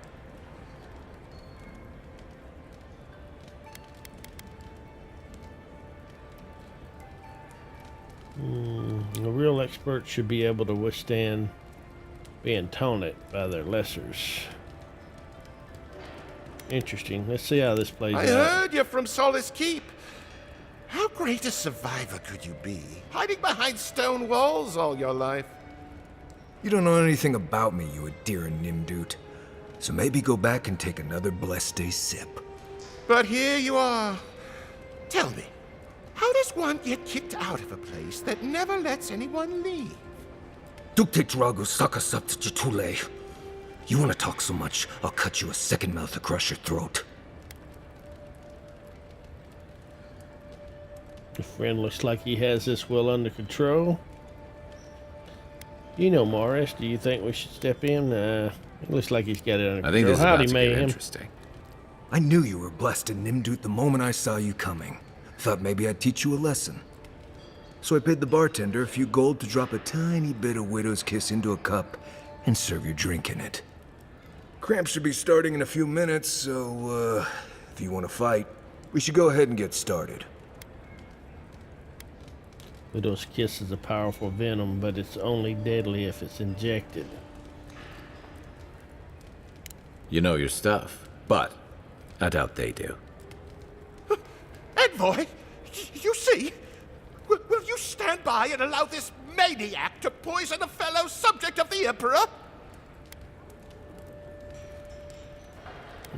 A real expert should be able to withstand being taunted by their lessers. Interesting. Let's see how this plays out. I heard you're from Solace Keep. How great a survivor could you be, hiding behind stone walls all your life? You don't know anything about me, you adherent Nimdut. So maybe go back and take another blessed day sip. But here you are. Tell me, how does one get kicked out of a place that never lets anyone leave? Duktek Saka Jitule. You want to talk so much, I'll cut you a second mouth to crush your throat. The friend looks like he has this well under control. You know, Morris, do you think we should step in? It looks like he's got it under control. I think this is about to Mayhem. get interesting. I knew you were blessed in Nimdut the moment I saw you coming. Thought maybe I'd teach you a lesson. So I paid the bartender a few gold to drop a tiny bit of Widow's Kiss into a cup and serve your drink in it. Cramps should be starting in a few minutes, so, if you want to fight, we should go ahead and get started. Widow's Kiss is a powerful venom, but it's only deadly if it's injected. You know your stuff, but I doubt they do. Envoy, you see? Will you stand by and allow this maniac to poison a fellow subject of the Emperor?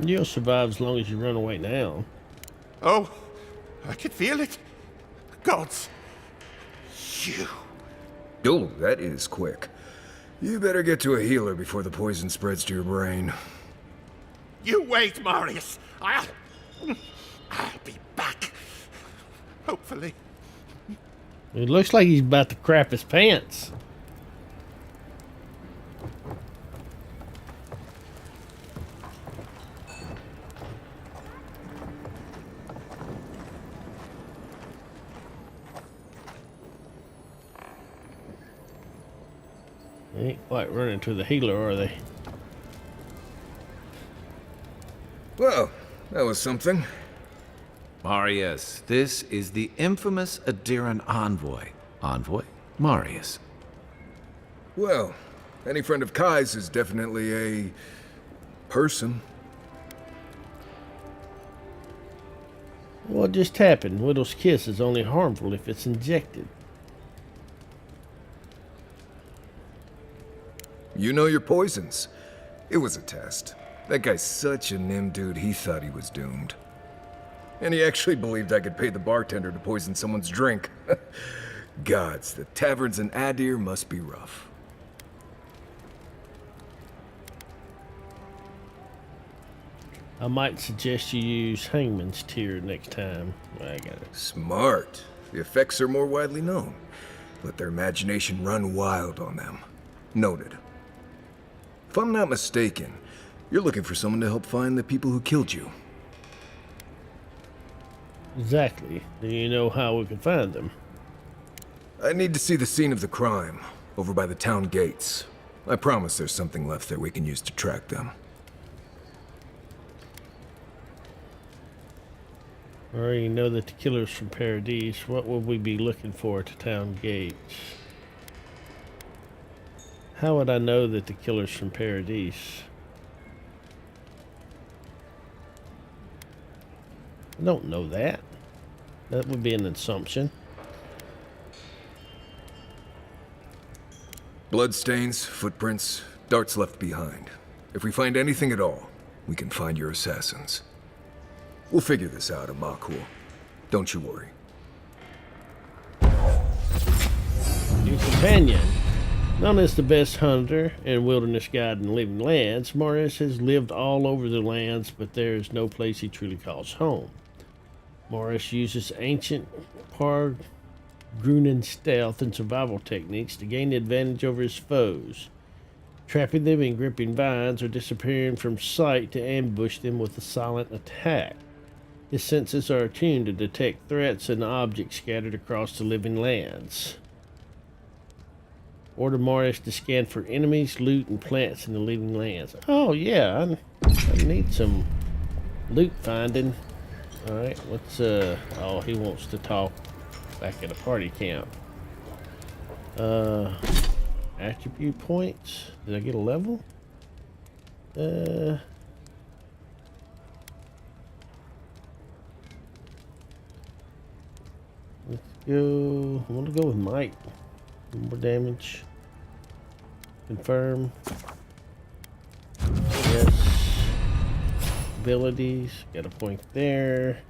You'll survive as long as you run away now. Oh, I can feel it. Gods, you. Oh, that is quick. You better get to a healer before the poison spreads to your brain. You wait, Marius. I'll be back. Hopefully. It looks like he's about to crap his pants. They ain't quite running to the healer, are they? Well, that was something. Marius, this is the infamous Adiran envoy. Envoy? Marius. Well, any friend of Kai's is definitely a person. What just happened? Widow's Kiss is only harmful if it's injected. You know your poisons. It was a test. That guy's such a nim dude, he thought he was doomed. And he actually believed I could pay the bartender to poison someone's drink. Gods, the taverns in Adir must be rough. I might suggest you use Hangman's Tear next time. I got it. Smart. The effects are more widely known. Let their imagination run wild on them. Noted. If I'm not mistaken, you're looking for someone to help find the people who killed you. Exactly. Do you know how we can find them? I need to see the scene of the crime, over by the town gates. I promise there's something left there we can use to track them. I already know that the killer's from Paradise. What would we be looking for at the town gates? How would I know that the killer's from Paradise? I don't know that. That would be an assumption. Bloodstains, footprints, darts left behind. If we find anything at all, we can find your assassins. We'll figure this out, Amakul. Don't you worry. Your companion. Known as the best hunter and wilderness guide in the living lands, Marius has lived all over the lands, but there is no place he truly calls home. Marius uses ancient Pargrunan stealth and survival techniques to gain advantage over his foes, trapping them in gripping vines or disappearing from sight to ambush them with a silent attack. His senses are attuned to detect threats and objects scattered across the living lands. Order Marius to scan for enemies, loot, and plants in the living lands. Oh, yeah, I need some loot finding. Alright, what's, oh, he wants to talk back at a party camp. Attribute points. Did I get a level? Let's go. I want to go with might. More damage. Confirm. Yes. Abilities. Got a point there.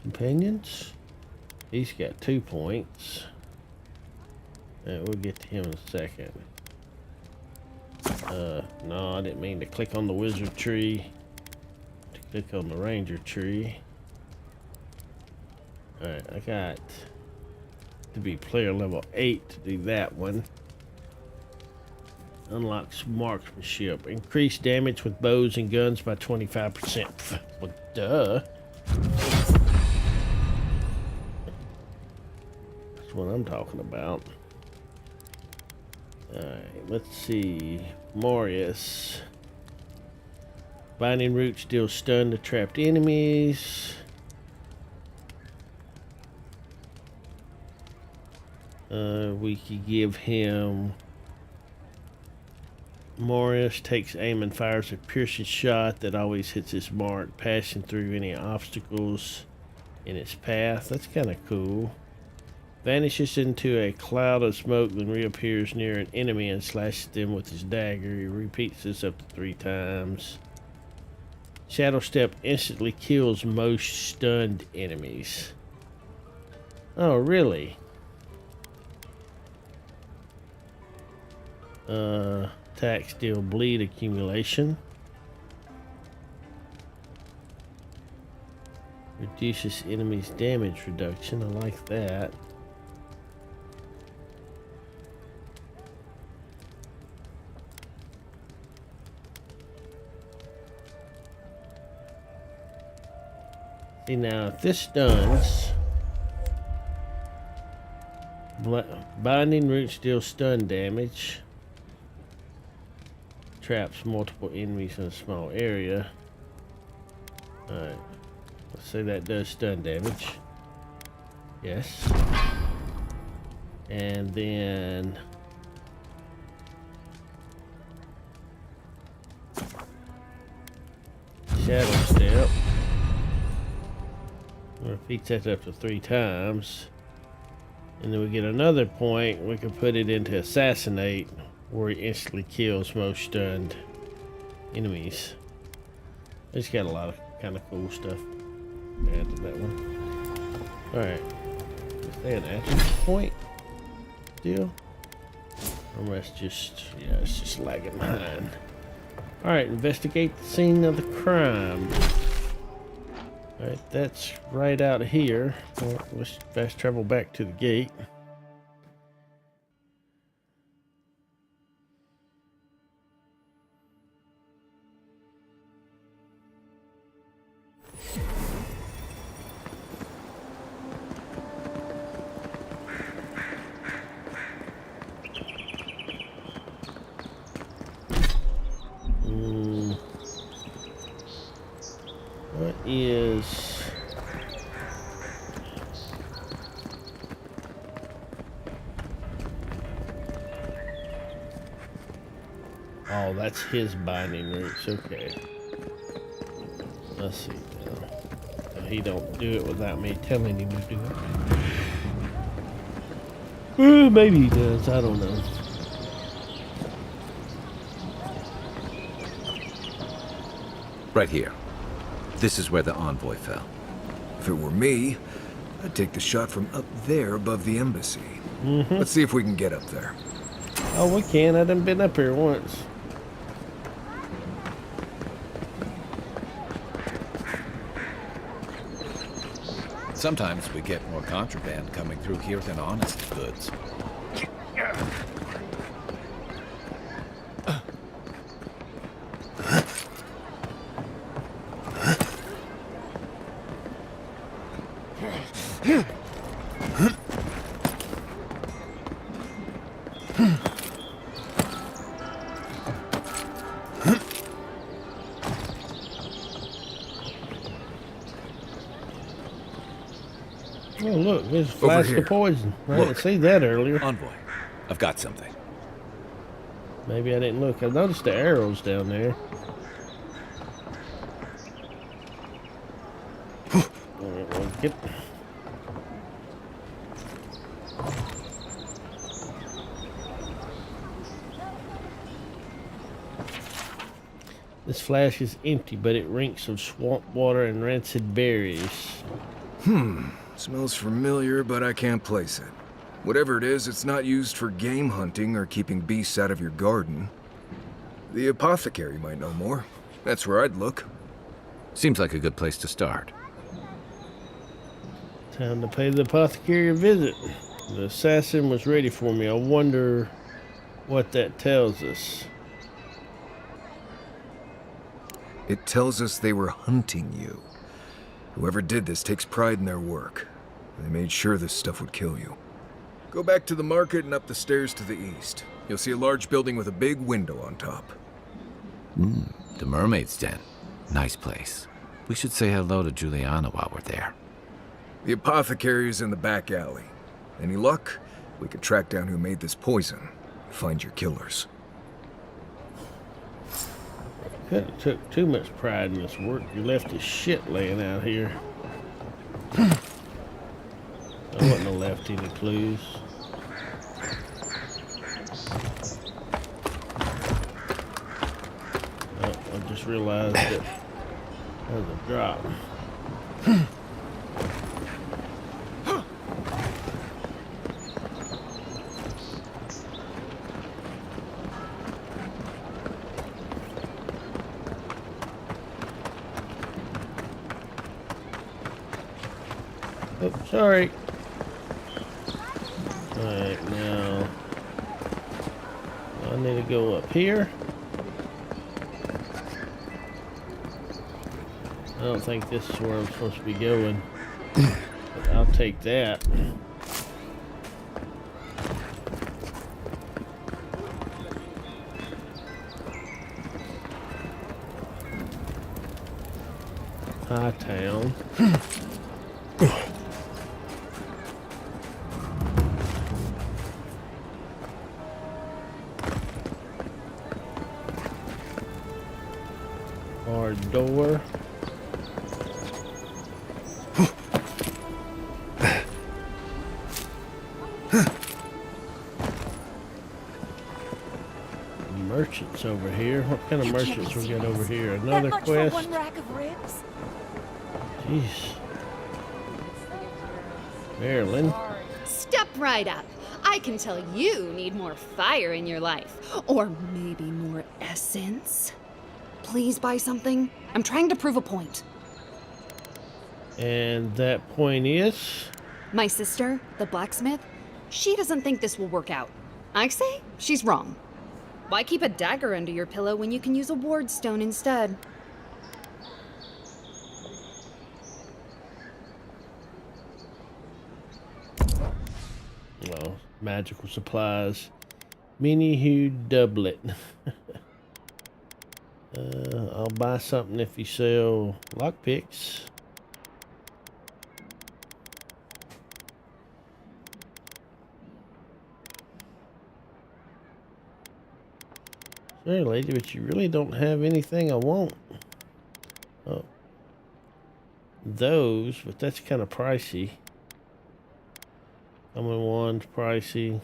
Companions. He's got 2 points. We'll get to him in a second. No, I didn't mean to click on the wizard tree. To click on the ranger tree. Alright, I got to be player level 8 to do that one. Unlocks marksmanship. Increase damage with bows and guns by 25%. Well, duh. That's what I'm talking about. Alright, let's see. Marius. Binding Roots deals stun to trapped enemies. We could give him Marius takes aim and fires a piercing shot that always hits his mark, passing through any obstacles in its path. That's kind of cool. Vanishes into a cloud of smoke, then reappears near an enemy and slashes them with his dagger. He repeats this up to 3 times. Shadow Step instantly kills most stunned enemies. Oh, really? Attacks deal bleed accumulation. Reduces enemies' damage reduction. I like that. See, now if this stuns, binding roots deal stun damage, traps multiple enemies in a small area. Alright, let's say that does stun damage. Yes. And then Shadow Step. Repeats that up to 3 times. And then we get another point. We can put it into Assassinate, where it instantly kills most stunned enemies. It's got a lot of kind of cool stuff to add to that one. Alright. Is that an attribute point deal? Or that's just, yeah, it's just lagging behind. Alright, investigate the scene of the crime. Alright, that's right out here. Well, let's fast travel back to the gate. What is... Oh, that's his binding roots. Okay. Let's see now. So he don't do it without me telling him to do it. Well, maybe he does. I don't know. Right here. This is where the envoy fell. If it were me, I'd take the shot from up there above the embassy. Let's see if we can get up there. Oh, we can. I done been up here once. Sometimes we get more contraband coming through here than honest goods. Oh, look, there's a flask of poison. I didn't see that earlier. Envoy, I've got something. Maybe I didn't look. I noticed the arrows down there. Alright, well, get... This flask is empty, but it reeks of swamp water and rancid berries. Smells familiar, but I can't place it. Whatever it is, it's not used for game hunting or keeping beasts out of your garden. The apothecary might know more. That's where I'd look. Seems like a good place to start. Time to pay the apothecary a visit. The assassin was ready for me. I wonder what that tells us. It tells us they were hunting you. Whoever did this takes pride in their work. They made sure this stuff would kill you. Go back to the market and up the stairs to the east. You'll see a large building with a big window on top. The Mermaid's Den. Nice place. We should say hello to Juliana while we're there. The apothecary is in the back alley. Any luck, we could track down who made this poison. Find your killers. Could have took too much pride in this work. You left his shit laying out here. I wouldn't have left any clues. Oh, I just realized that there's a drop. Oh, sorry. Alright, now I need to go up here. I don't think this is where I'm supposed to be going, but I'll take that. High town. Hard door. Merchants over here. What kind of merchants we got over here? Another that much quest? for one rack of ribs? Jeez. Marilyn. Step right up. I can tell you need more fire in your life. Or maybe more essence. Please buy something. I'm trying to prove a point. And that point is? My sister, the blacksmith, she doesn't think this will work out. I say she's wrong. Why keep a dagger under your pillow when you can use a ward stone instead? Well, magical supplies. Mini hued doublet. I'll buy something if you sell lockpicks. Sorry, lady, but you really don't have anything I want. Oh. Those, but that's kind of pricey. Common one's pricey.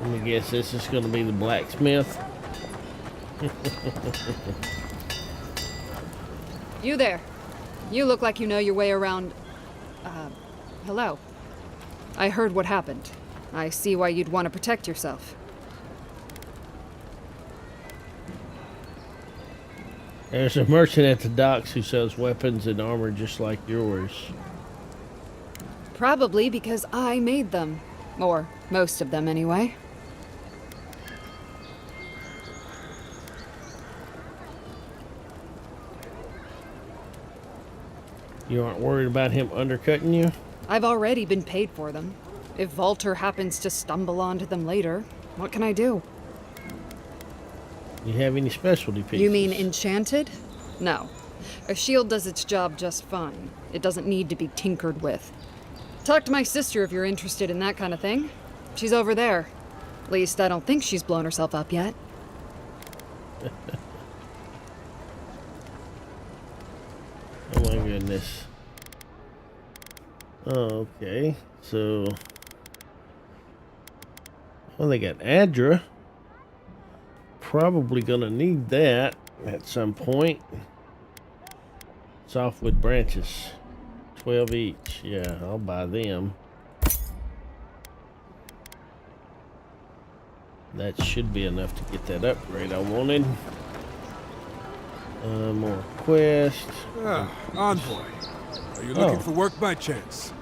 Let me guess this is going to be the blacksmith. You there. You look like you know your way around. Hello. I heard what happened. I see why you'd want to protect yourself. There's a merchant at the docks who sells weapons and armor just like yours. Probably because I made them. Or most of them, anyway. You aren't worried about him undercutting you? I've already been paid for them. If Walter happens to stumble onto them later, what can I do? You have any specialty pieces? You mean enchanted? No. A shield does its job just fine. It doesn't need to be tinkered with. Talk to my sister if you're interested in that kind of thing. She's over there. At least I don't think she's blown herself up yet. Oh my goodness. Oh, okay. So, well, they got Adra. Probably gonna need that at some point. Softwood branches. 12 each. Yeah, I'll buy them. That should be enough to get that upgrade I wanted. More quest. Envoy. Are you looking for work by chance?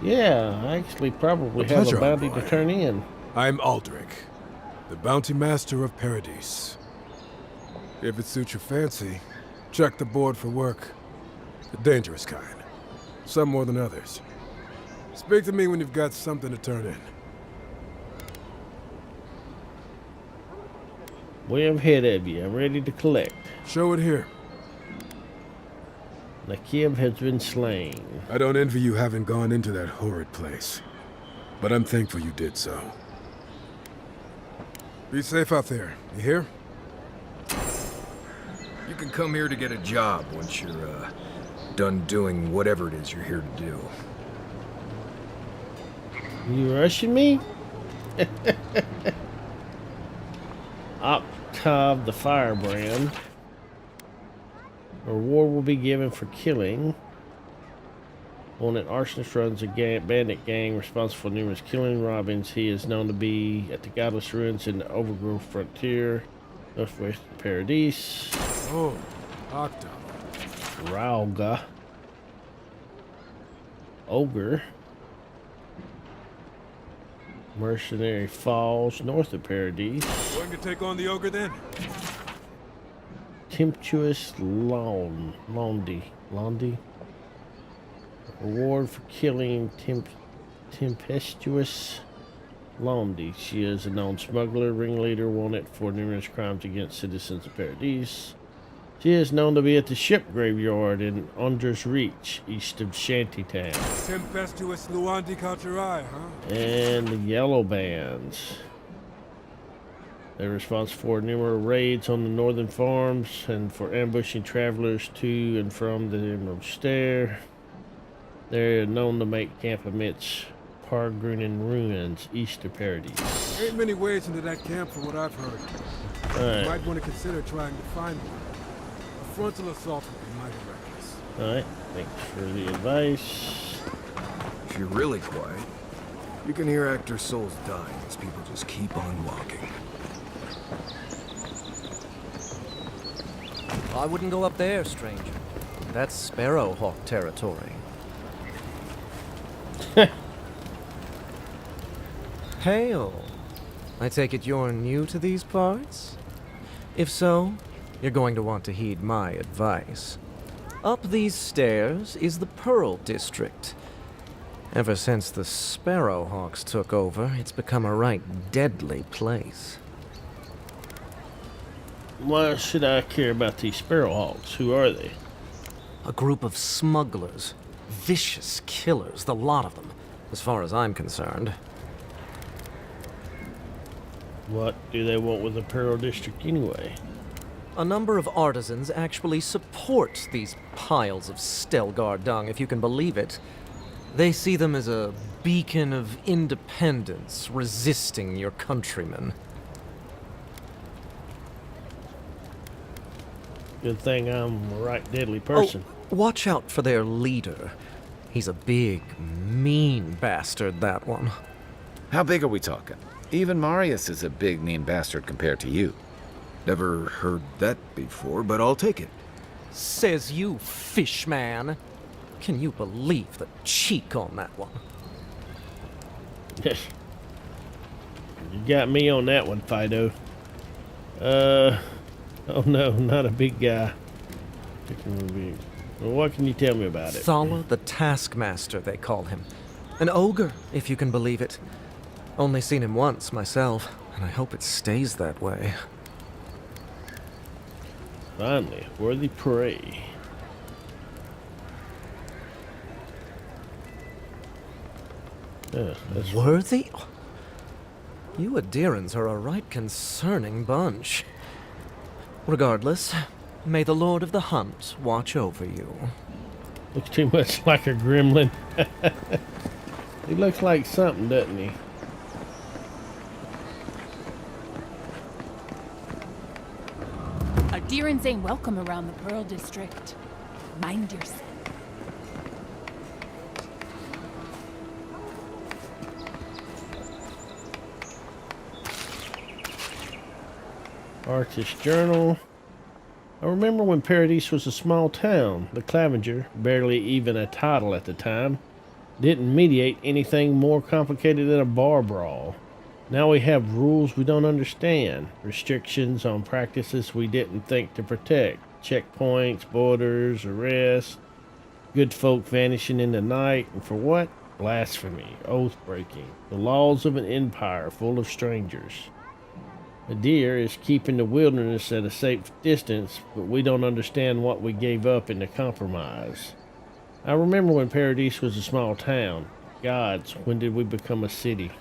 Yeah, I actually probably have a bounty to turn in. I'm Aldrich, the bounty master of Paradise. If it suits your fancy, check the board for work. The dangerous kind. Some more than others. Speak to me when you've got something to turn in. Way ahead of you. I'm ready to collect. Show it here. Nakiv has been slain. I don't envy you having gone into that horrid place. But I'm thankful you did so. Be safe out there. You hear? You can come here to get a job once you're, done doing whatever it is you're here to do. You rushing me? Octave the Firebrand. A reward will be given for killing. One an arsonist runs a bandit gang responsible for numerous killing and robbings. He is known to be at the Godless Ruins in the Overgrowth Frontier, northwest of Paradise. Oh, Octa. Rauga. Ogre. Mercenary Falls, north of Paradise. Going to take on the ogre then? Tempestuous Londi. Reward for killing Tempestuous Londi. She is a known smuggler, ringleader, wanted for numerous crimes against citizens of Paradise. She is known to be at the ship graveyard in Undra's Reach, east of Shantytown. Tempestuous Luandi caught your eye, huh? And the Yellow Bands. They're responsible for numerous raids on the northern farms and for ambushing travelers to and from the Emerald Stair. They're known to make camp amidst Pargrunin ruins east of Paradise. Ain't many ways into that camp from what I've heard. Alright. You might want to consider trying to find one. A frontal assault would be mighty reckless. Alright, thanks for the advice. If you're really quiet, you can hear actor souls dying as people just keep on walking. I wouldn't go up there, stranger. That's Sparrowhawk territory. Hail. I take it you're new to these parts? If so, you're going to want to heed my advice. Up these stairs is the Pearl District. Ever since the Sparrowhawks took over, it's become a right deadly place. Why should I care about these Sparrowhawks? Who are they? A group of smugglers. Vicious killers, the lot of them, as far as I'm concerned. What do they want with the Pearl District anyway? A number of artisans actually support these piles of Stelgar dung, if you can believe it. They see them as a beacon of independence, resisting your countrymen. Good thing I'm a right deadly person. Oh, watch out for their leader. He's a big, mean bastard, that one. How big are we talking? Even Marius is a big, mean bastard compared to you. Never heard that before, but I'll take it. Says you, fishman. Can you believe the cheek on that one? You got me on that one, Fido. Oh no, not a big guy. Well, what can you tell me about it? Thala the Taskmaster, they call him. An ogre, if you can believe it. Only seen him once, myself, and I hope it stays that way. Finally, worthy prey. That's worthy? You Adirans are a right concerning bunch. Regardless, may the Lord of the Hunt watch over you. Looks too much like a gremlin. He looks like something, doesn't he? Adirans ain't welcome around the Pearl District. Mind yourself. Artist Journal. I remember when Paradise was a small town. The Clavenger, barely even a title at the time, didn't mediate anything more complicated than a bar brawl. Now we have rules we don't understand, restrictions on practices we didn't think to protect, checkpoints, borders, arrests, good folk vanishing in the night, and for what? Blasphemy, oath-breaking, the laws of an empire full of strangers. Adir is keeping the wilderness at a safe distance, but we don't understand what we gave up in the compromise. I remember when Paradise was a small town. Gods, when did we become a city?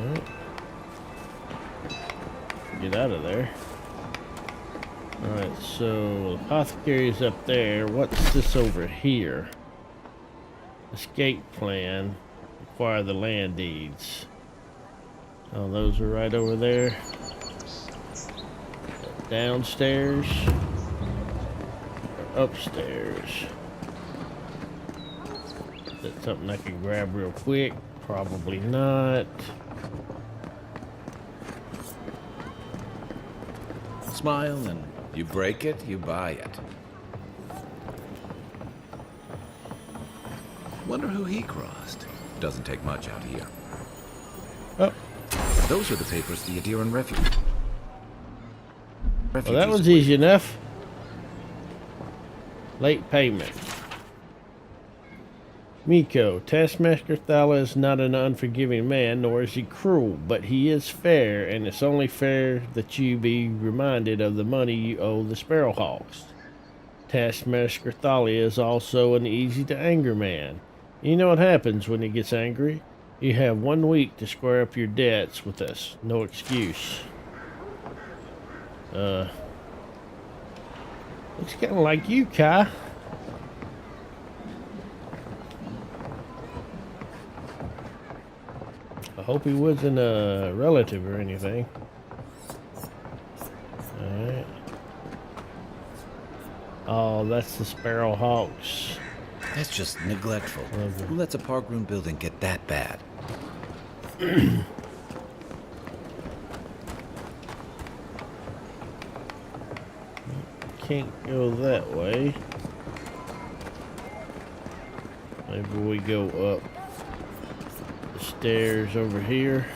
Alright. Get out of there. Alright, so apothecary is up there. What's this over here? Escape plan. Acquire the land deeds. Oh, those are right over there. Downstairs. Or upstairs. Is that something I can grab real quick? Probably not. Smile, and you break it, you buy it. Wonder who he crossed. Doesn't take much out here. Oh. Those are the papers the Adiran refuge. Well, that was easy enough. Late payment. Miko, Taskmaster Thala is not an unforgiving man, nor is he cruel, but he is fair, and it's only fair that you be reminded of the money you owe the Sparrowhawks. Taskmaster Thalia is also an easy-to-anger man. You know what happens when he gets angry? You have 1 week to square up your debts with us. No excuse. Looks kind of like you, Kai. I hope he wasn't a relative or anything. Alright. Oh, that's the Sparrowhawks. That's just neglectful. Who lets a park-room building get that bad? Can't go that way. Maybe we go up the stairs over here.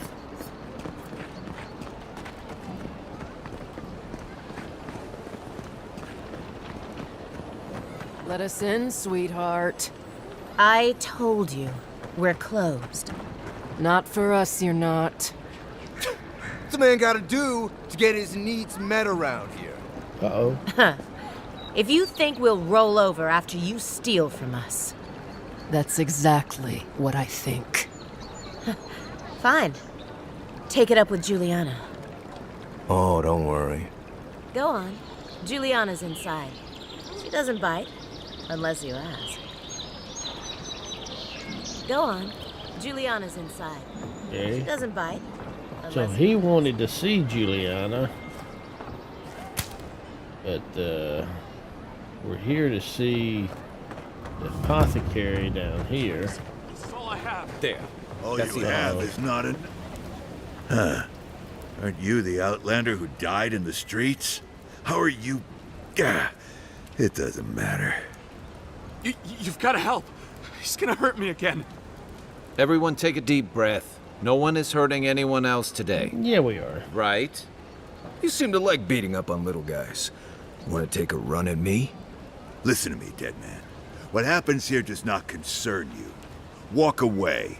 Let us in, sweetheart. I told you, we're closed. Not for us, you're not. What's a man gotta do to get his needs met around here? Uh-oh. If you think we'll roll over after you steal from us. That's exactly what I think. Fine. Take it up with Juliana. Oh, don't worry. Go on. Juliana's inside. She doesn't bite, unless you ask. Go on. Juliana's inside. Okay. She doesn't bite. So he wanted to see Juliana. But we're here to see the apothecary down here. That's all I have. There. All That's you the have auto. is not an... Huh. Aren't you the outlander who died in the streets? How are you... Gah. It doesn't matter. You've got to help. He's gonna hurt me again. Everyone take a deep breath. No one is hurting anyone else today. Yeah, we are. Right? You seem to like beating up on little guys. Want to take a run at me? Listen to me, dead man. What happens here does not concern you. Walk away.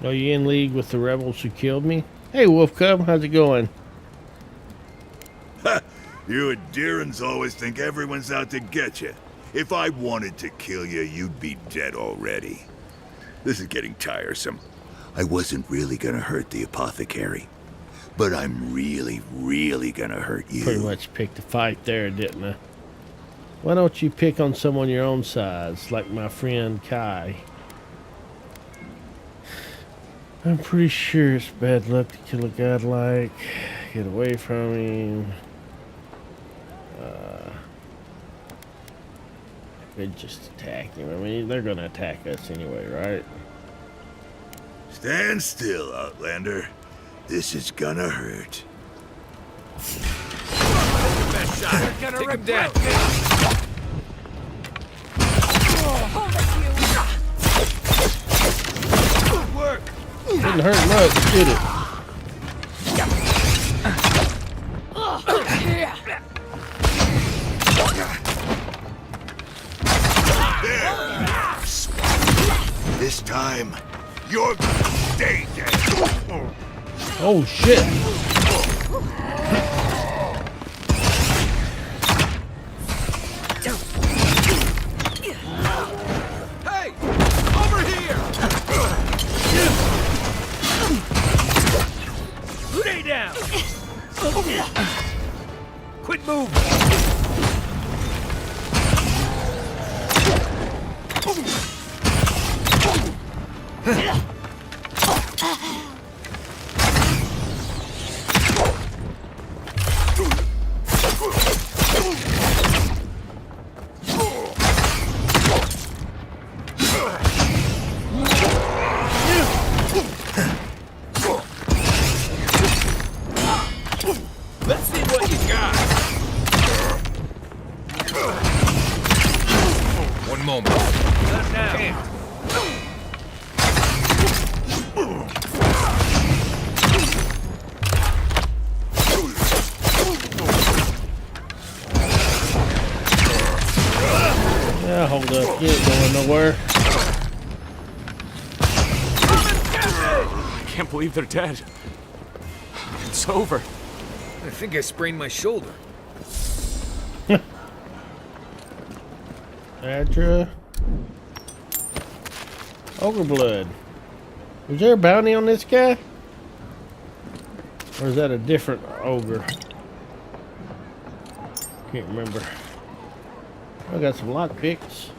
Are you in league with the rebels who killed me? Hey, Wolf Cub, how's it going? Ha! You Adirans always think everyone's out to get you. If I wanted to kill you, you'd be dead already. This is getting tiresome. I wasn't really gonna hurt the apothecary, but I'm really, really gonna hurt you. Pretty much picked a fight there, didn't I? Why don't you pick on someone your own size, like my friend Kai? I'm pretty sure it's bad luck to kill a godlike. Get away from him. Could just attack him. I mean, they're gonna attack us anyway, right? Stand still, Outlander. This is gonna hurt. Best shot. You're gonna Take him regret down. this. Good work. Didn't hurt much, did it? This time, you're gonna stay dead. Oh shit! Hey! Over here! Quit moving! Let's see what you got. One moment. Not now. Yeah, hold up. You ain't going nowhere. I can't believe they're dead. It's over. I think I sprained my shoulder. Adra. Ogre blood. Was there a bounty on this guy? Or is that a different ogre? Can't remember. I got some lockpicks.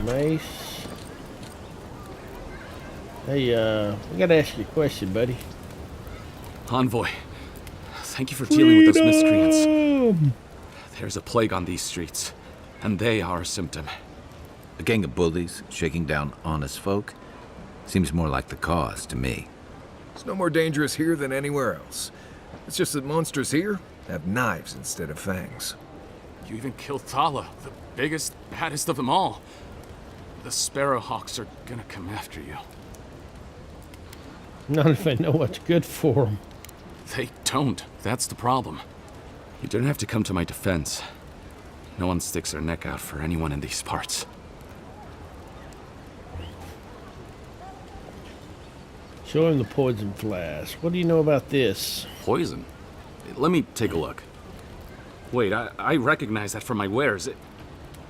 Mace. Hey, I gotta ask you a question, buddy. Envoy, thank you for dealing with those miscreants. There's a plague on these streets, and they are a symptom. A gang of bullies shaking down honest folk? Seems more like the cause to me. It's no more dangerous here than anywhere else. It's just that monsters here have knives instead of fangs. You even killed Thala, the biggest, baddest of them all. The Sparrowhawks are gonna come after you. Not if I know what's good for them. They don't. That's the problem. You don't have to come to my defense. No one sticks their neck out for anyone in these parts. Show him the poison flask. What do you know about this? Poison? Let me take a look. Wait, I recognize that from my wares.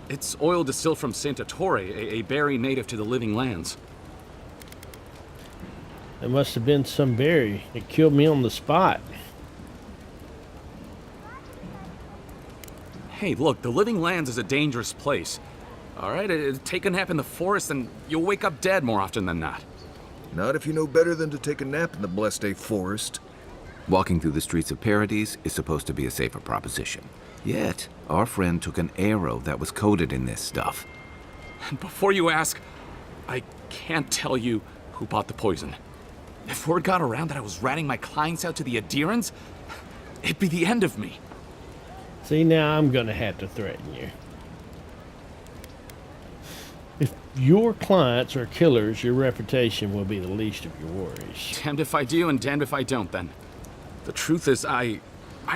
It's oil distilled from Santa Torre, a berry native to the Living Lands. It must have been some berry. It killed me on the spot. Hey, look, the Living Lands is a dangerous place. All right, take a nap in the forest and you'll wake up dead more often than not. Not if you know better than to take a nap in the blessed A forest. Walking through the streets of Paradise is supposed to be a safer proposition. Yet, our friend took an arrow that was coated in this stuff. And before you ask, I can't tell you who bought the poison. If word got around that I was ratting my clients out to the Adherents, it'd be the end of me. See, now I'm gonna have to threaten you. If your clients are killers, your reputation will be the least of your worries. Damned if I do and damned if I don't, then. The truth is, I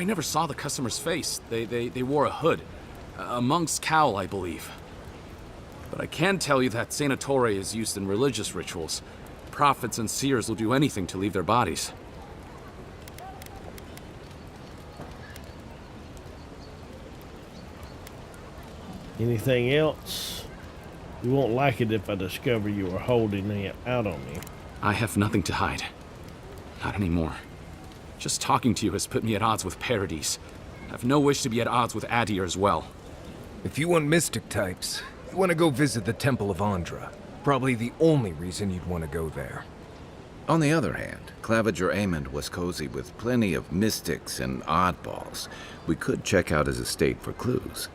never saw the customer's face. They wore a hood. A monk's cowl, I believe. But I can tell you that Santa Torre is used in religious rituals. Prophets and seers will do anything to leave their bodies. Anything else? You won't like it if I discover you are holding it out on me. I have nothing to hide. Not anymore. Just talking to you has put me at odds with Paradise. I have no wish to be at odds with Adir as well. If you want mystic types, you want to go visit the Temple of Andra. Probably the only reason you'd want to go there. On the other hand, Claviger Amond was cozy with plenty of mystics and oddballs. We could check out his estate for clues.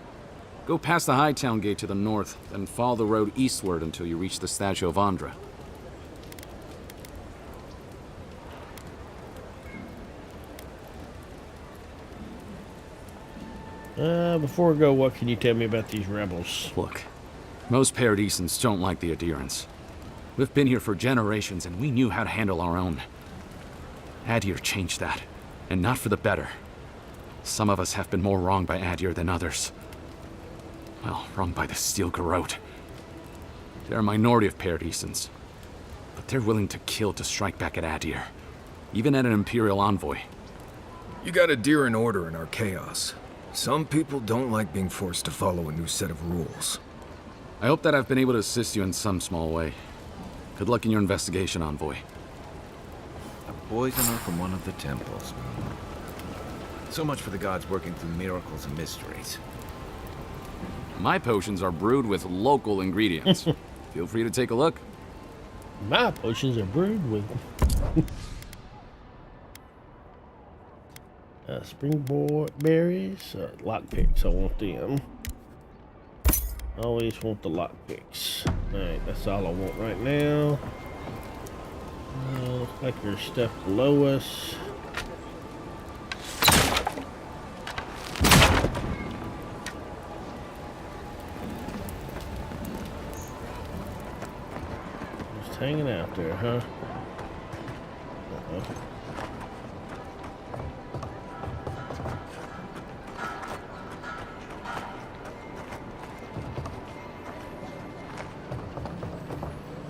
Go past the Hightown Gate to the north, then follow the road eastward until you reach the statue of Andra. Before we go, what can you tell me about these rebels? Look, most Paradisans don't like the Adherents. We've been here for generations, and we knew how to handle our own. Adir changed that, and not for the better. Some of us have been more wronged by Adir than others. Well, wronged by the Steel Garrote. They're a minority of Paradisans, but they're willing to kill to strike back at Adir, even at an Imperial envoy. You got Adir in order in our chaos. Some people don't like being forced to follow a new set of rules. I hope that I've been able to assist you in some small way. Good luck in your investigation, Envoy. poisoner from one of the temples. So much for the gods working through miracles and mysteries. My potions are brewed with local ingredients. Feel free to take a look. My potions are brewed with springboard berries, lockpicks. I want them. Always want the lockpicks. Alright, that's all I want right now. Looks like there's stuff below us. Just hanging out there, huh? Uh-oh.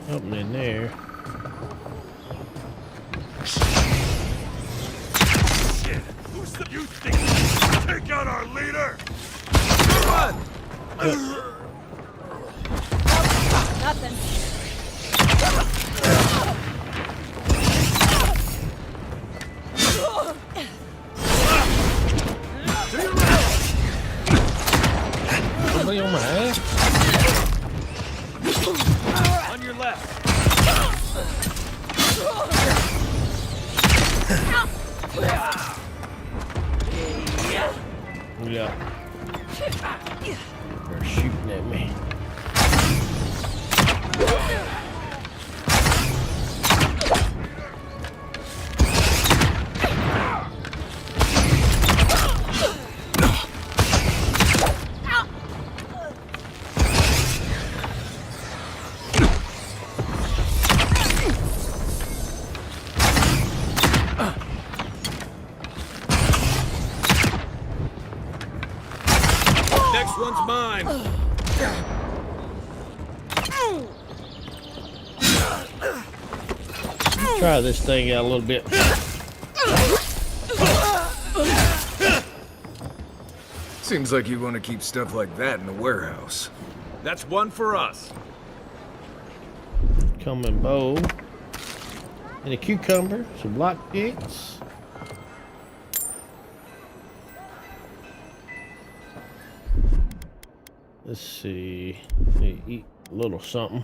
Something in there. Shit! Who's the... You think take out our leader? Run! Nothing. Somebody on my ass? On your left. Yeah. They're shooting at me. Next one's mine. Try this thing out a little bit. Seems like you want to keep stuff like that in the warehouse. That's one for us. Common bow. And a cucumber, some lockpicks. Let's see. Eat a little something.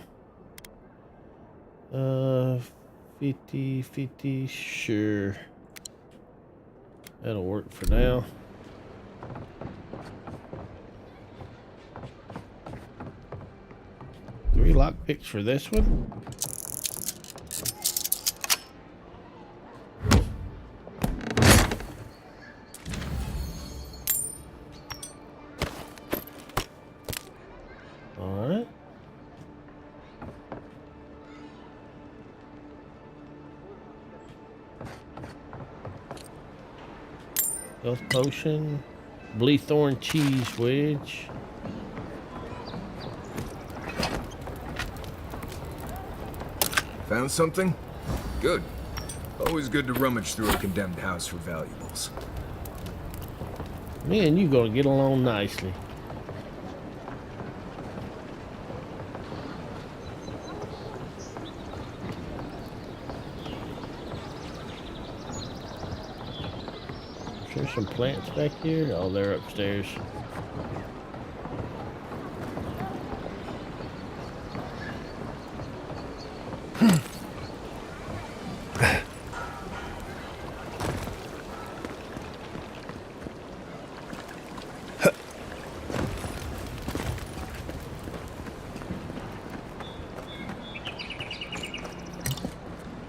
50, sure. That'll work for now. Three lockpicks for this one. Alright. Health potion. Bleethorn cheese wedge. Found something? Good. Always good to rummage through a condemned house for valuables. Me and you gonna get along nicely. Is there some plants back here? Oh, they're upstairs.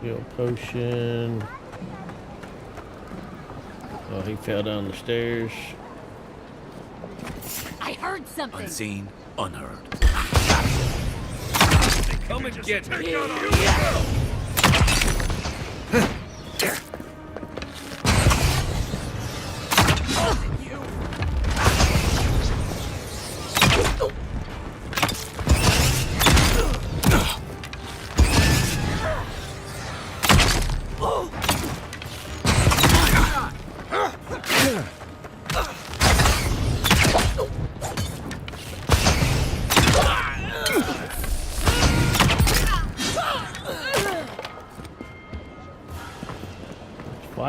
Heal potion. Oh, he fell down the stairs. I heard something. Unseen, unheard. Come and get me.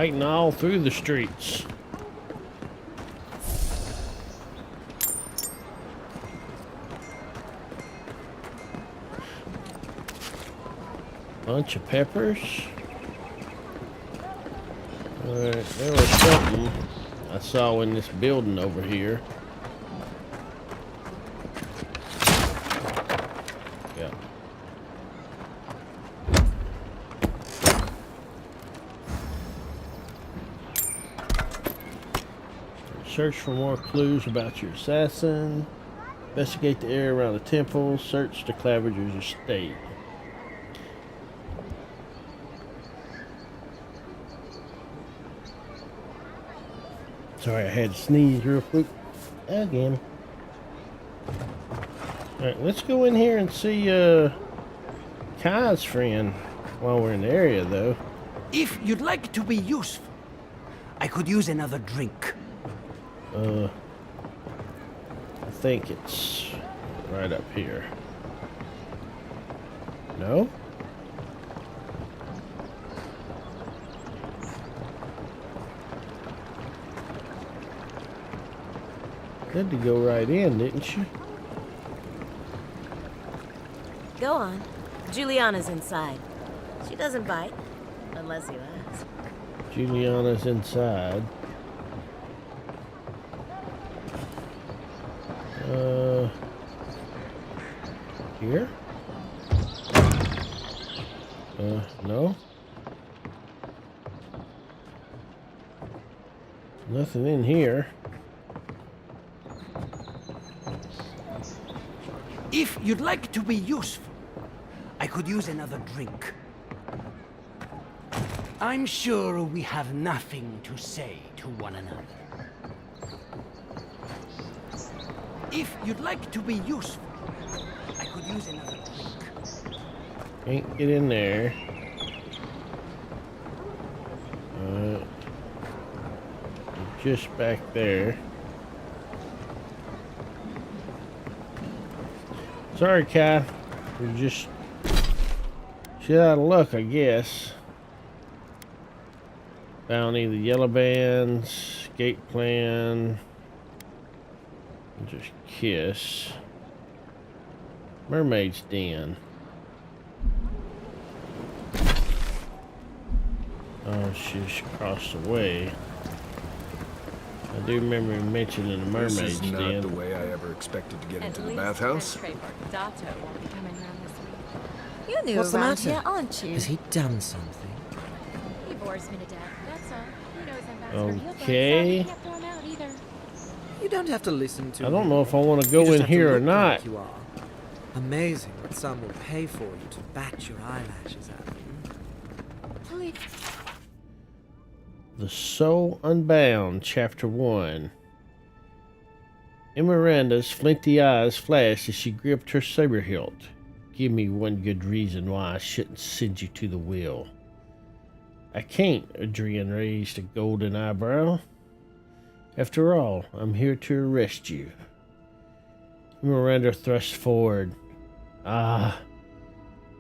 Fighting all through the streets. Bunch of peppers. Alright, there was something I saw in this building over here. Yeah. Search for more clues about your assassin. Investigate the area around the temple. Search the Claverger's estate. Sorry, I had to sneeze real quick. Again. Alright, let's go in here and see Kai's friend while we're in the area, though. If you'd like to be useful, I could use another drink. I think it's right up here. No? Had to go right in, didn't you? Go on. Juliana's inside. She doesn't bite, unless you ask. Juliana's inside. Here? No? Nothing in here. If you'd like to be useful, I could use another drink. I'm sure we have nothing to say to one another. If you'd like to be useful, I could use another drink. Can't get in there. Just back there. Sorry, Kai. We're just shit out of luck, I guess. Bounty, the yellow bands, gate plan. Just kiss. Mermaid's Den. Oh, she's across the way. I do remember him mentioning the Mermaid's Den. This is not the way I ever expected to get into the bathhouse. You knew What's the around matter? here, aren't you? Has he done something? He bores me to death, that's all. He knows I'm faster. Okay. You can't throw him out either. You don't have to listen to I don't him. know if I want to You go just in have to here or look not. like you are. Amazing what some will pay for you to bat your eyelashes at them. Please. The Soul Unbound, Chapter 1. Miranda's flinty eyes flashed as she gripped her saber hilt. Give me one good reason why I shouldn't send you to the wheel. I can't, Adrian raised a golden eyebrow. After all, I'm here to arrest you. Miranda thrust forward. Ah.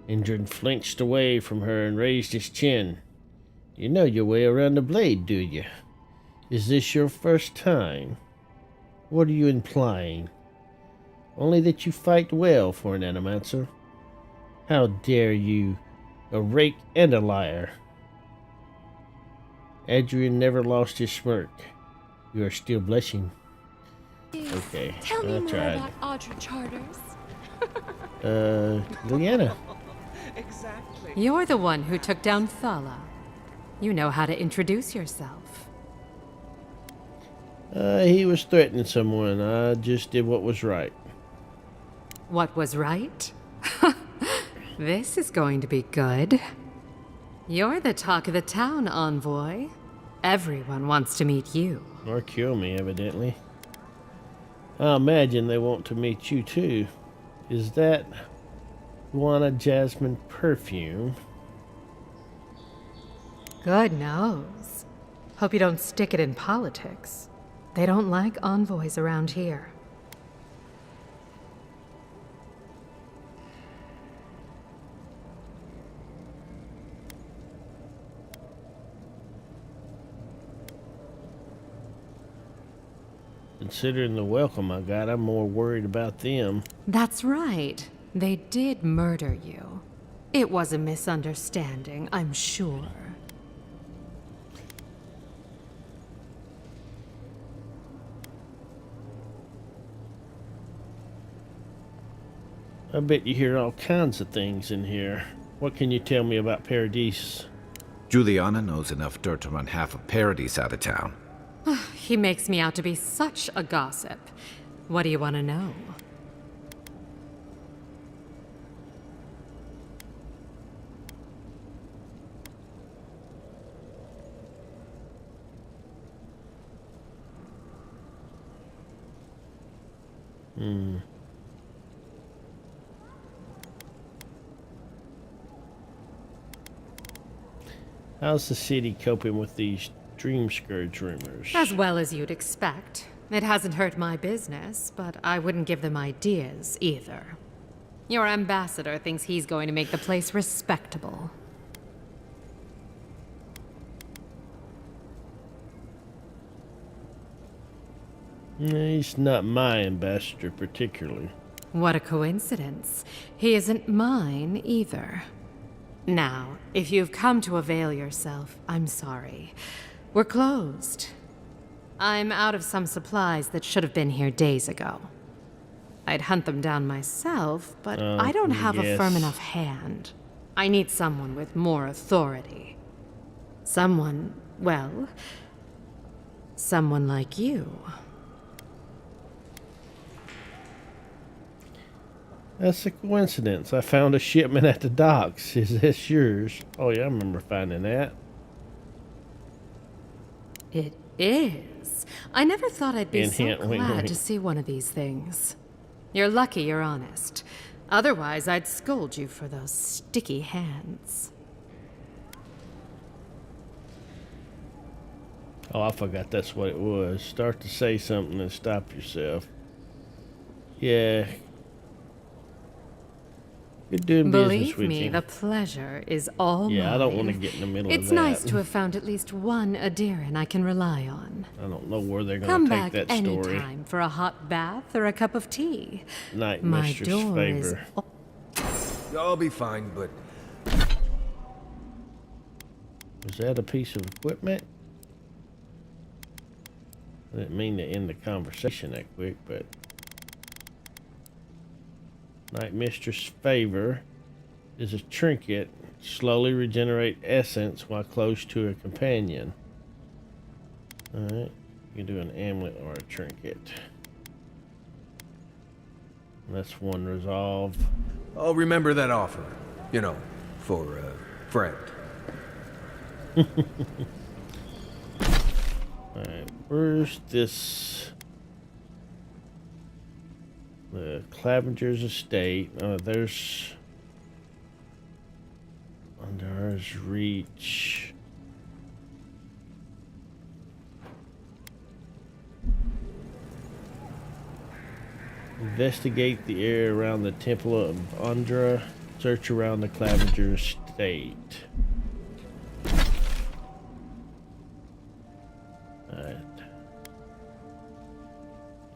Indran flinched away from her and raised his chin. You know your way around the blade, do you? Is this your first time? What are you implying? Only that you fight well for an animancer. How dare you, a rake and a liar. Adrian never lost his smirk. You are still blushing. Okay, Tell me I more tried. about Audra Charters. Liliana. Exactly. You're the one who took down Thala. You know how to introduce yourself. He was threatening someone. I just did what was right. What was right? This is going to be good. You're the talk of the town, envoy. Everyone wants to meet you. Or kill me, evidently. I imagine they want to meet you, too. Is that Juana Jasmine perfume? Good nose. Hope you don't stick it in politics. They don't like envoys around here. Considering the welcome I got, I'm more worried about them. That's right. They did murder you. It was a misunderstanding, I'm sure. I bet you hear all kinds of things in here. What can you tell me about Paradis? Juliana knows enough dirt to run half of Paradis out of town. He makes me out to be such a gossip. What do you want to know? How's the city coping with these Dream Scourge rumors? As well as you'd expect. It hasn't hurt my business, but I wouldn't give them ideas either. Your ambassador thinks he's going to make the place respectable. He's not my ambassador particularly. What a coincidence. He isn't mine either. Now, if you've come to avail yourself, I'm sorry. We're closed. I'm out of some supplies that should have been here days ago. I'd hunt them down myself, but I don't have a firm enough hand. I need someone with more authority. Someone, well, someone like you. That's a coincidence. I found a shipment at the docks. Is this yours? Oh yeah, I remember finding that. It is. I never thought I'd be so Hint, wink, glad wink. to see one of these things. You're lucky you're honest. Otherwise, I'd scold you for those sticky hands. Oh, I forgot that's what it was. Start to say something and stop yourself. Yeah. Good doing business Believe with me, you. the pleasure is all mine. Yeah, I don't want to get in the middle of that. It's nice to have found at least one Adiran I can rely on. I don't know where they're going Come to back take that story. anytime for a hot bath or a cup of tea. Night My Mistress door favor. I'll be fine, but Was that a piece of equipment? I didn't mean to end the conversation that quick, but... Night Mistress favor is a trinket. Slowly regenerate essence while close to a companion. Alright. You can do an amulet or a trinket. That's one resolve. I'll remember that offer. You know, for a friend. Alright, where's this? The Clavenger's estate. Oh, there's... Under ours reach. Investigate the area around the Temple of Undra. Search around the Clavenger estate. Alright.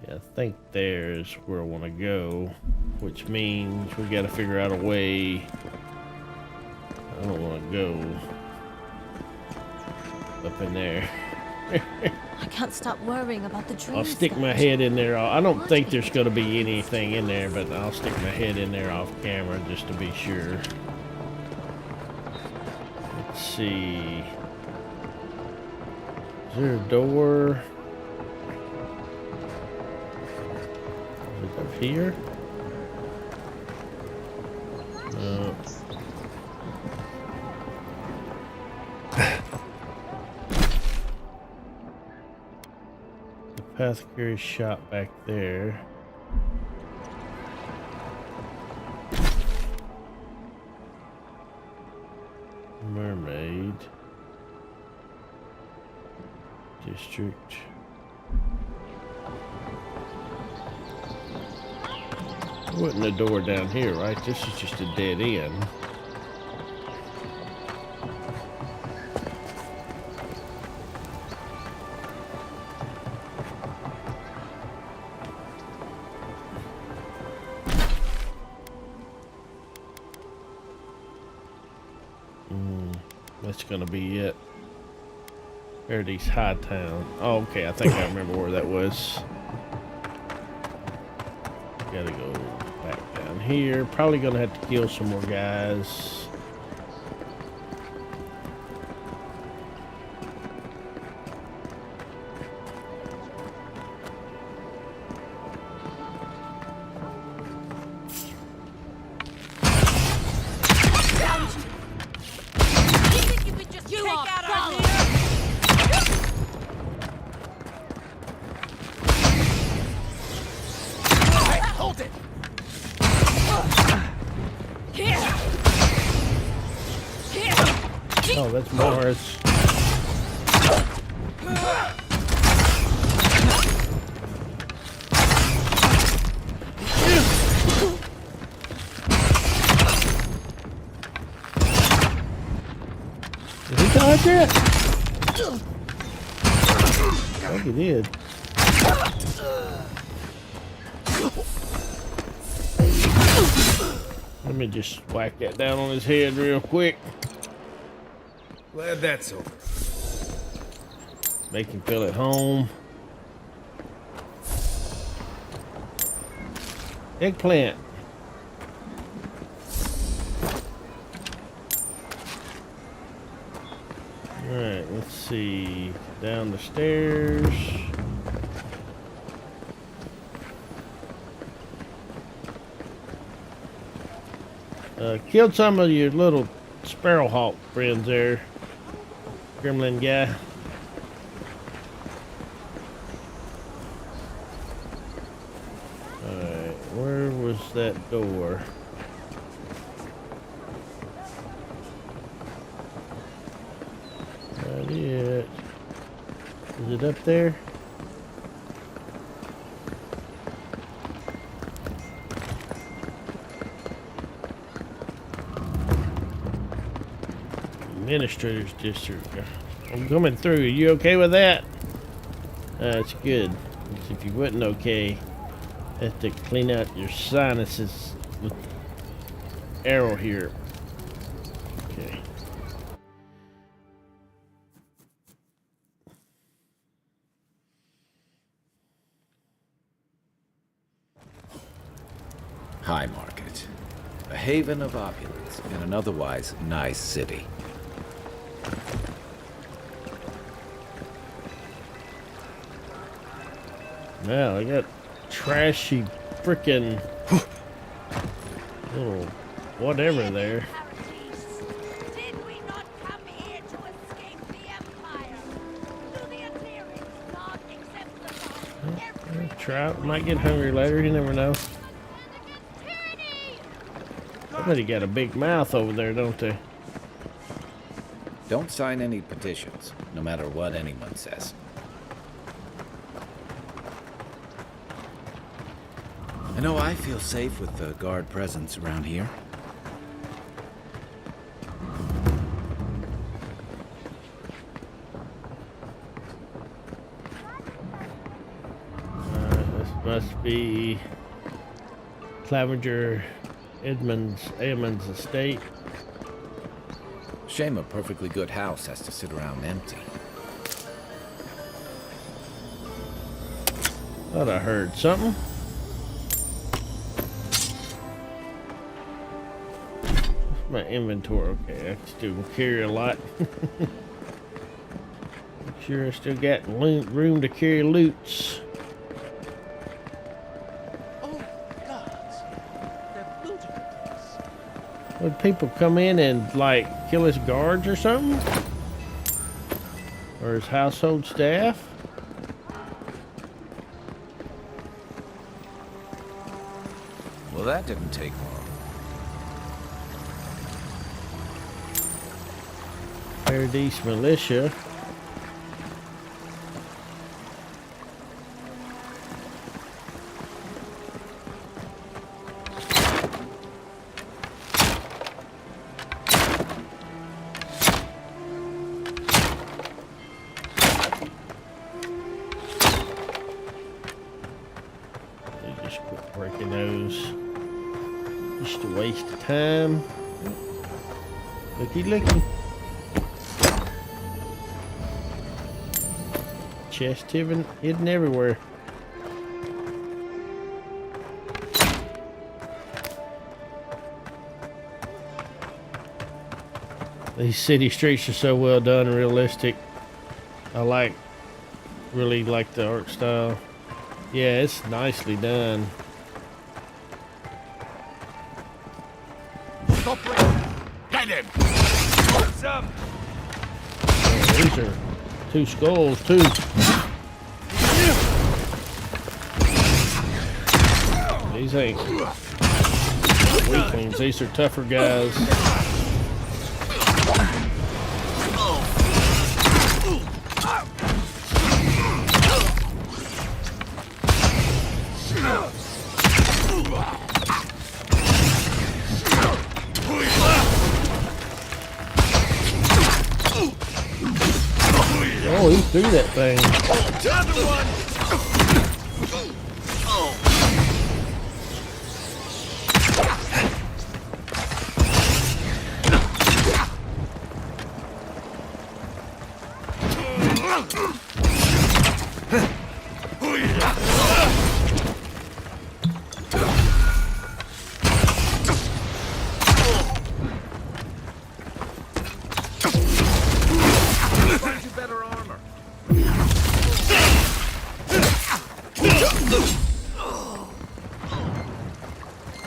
Yeah, I think there's where I want to go, which means we got to figure out a way. I don't want to go up in there. I can't stop worrying about the dreams. I'll stick my head in there. I don't think there's going to be anything in there, but I'll stick my head in there off camera just to be sure. Let's see. Is there a door? Is it up here? No. Apothecary's shop back there. Mermaid District. There wasn't a door down here, right? This is just a dead end. That's gonna be it. Paradise High Town. Oh, okay, I think I remember where that was. Gotta go back down here. Probably gonna have to kill some more guys. Oh, that's Morris. Did he dodge that? I think he did. Let me just whack that down on his head real quick. Glad that's over. Make him feel at home. Eggplant. Alright, let's see. Down the stairs. Killed some of your little sparrowhawk friends there. Gremlin guy. Alright, where was that door? Not it. Is it up there? Administrator's district. I'm coming through. Are you okay with that? That's good. If you wasn't okay, have to clean out your sinuses with arrow here. Okay. High Market. A haven of opulence in an otherwise nice city. Now I got trashy frickin' little whatever there. Trout might get hungry later, you never know. Somebody got a big mouth over there, don't they? Don't sign any petitions, no matter what anyone says. I know I feel safe with the guard presence around here. This must be Clavenger Edmund's estate. Shame a perfectly good house has to sit around empty. Thought I heard something. My inventory, okay, I can still carry a lot. Make sure I still got room to carry loots. Oh, gods. They're beautiful. Would people come in and, like, kill his guards or something? Or his household staff? Well, that didn't take long. Paradise Militia. They just quit breaking those. Just a waste of time. Looky, looky. chest hidden everywhere. These city streets are so well done and realistic. I really like the art style. Yeah, it's nicely done. Stop right. Get him. What's up? Oh, these are 2 skulls too. These ain't weaklings. These are tougher guys. Oh, he threw that thing. Another one.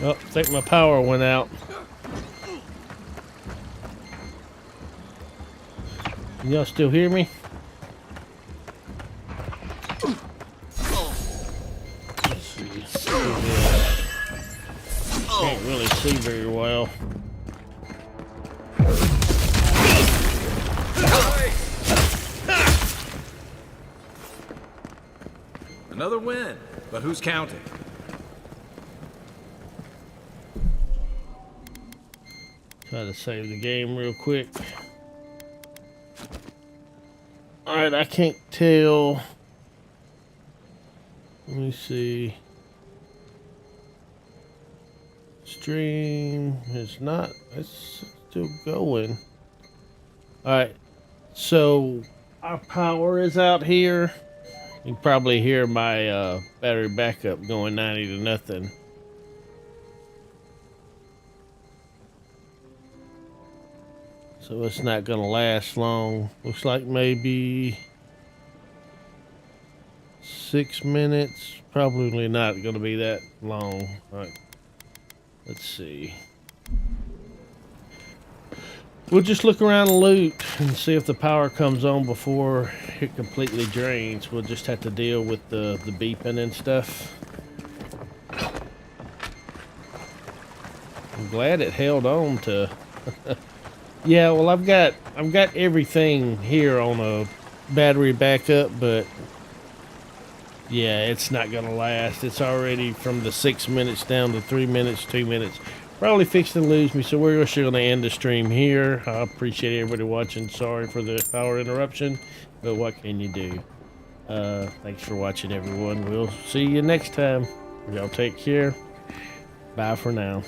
Oh, I think my power went out. Can y'all still hear me? Let's see. Can't really see very well. Another win, but who's counting? Try to save the game real quick. Alright, I can't tell. Let me see. Stream is not, it's still going. Alright, so our power is out here. You can probably hear my battery backup going 90 to nothing. So it's not gonna last long. Looks like maybe 6 minutes. Probably not gonna be that long. All right. Let's see. We'll just look around and loot and see if the power comes on before it completely drains. We'll just have to deal with the beeping and stuff. I'm glad it held on to. Yeah, well, I've got everything here on a battery backup, but yeah, it's not gonna last. It's already from the 6 minutes down to 3 minutes, 2 minutes. Probably fixing to lose me, so we're actually gonna end the stream here. I appreciate everybody watching. Sorry for the power interruption, but what can you do? Thanks for watching, everyone. We'll see you next time. Y'all take care. Bye for now.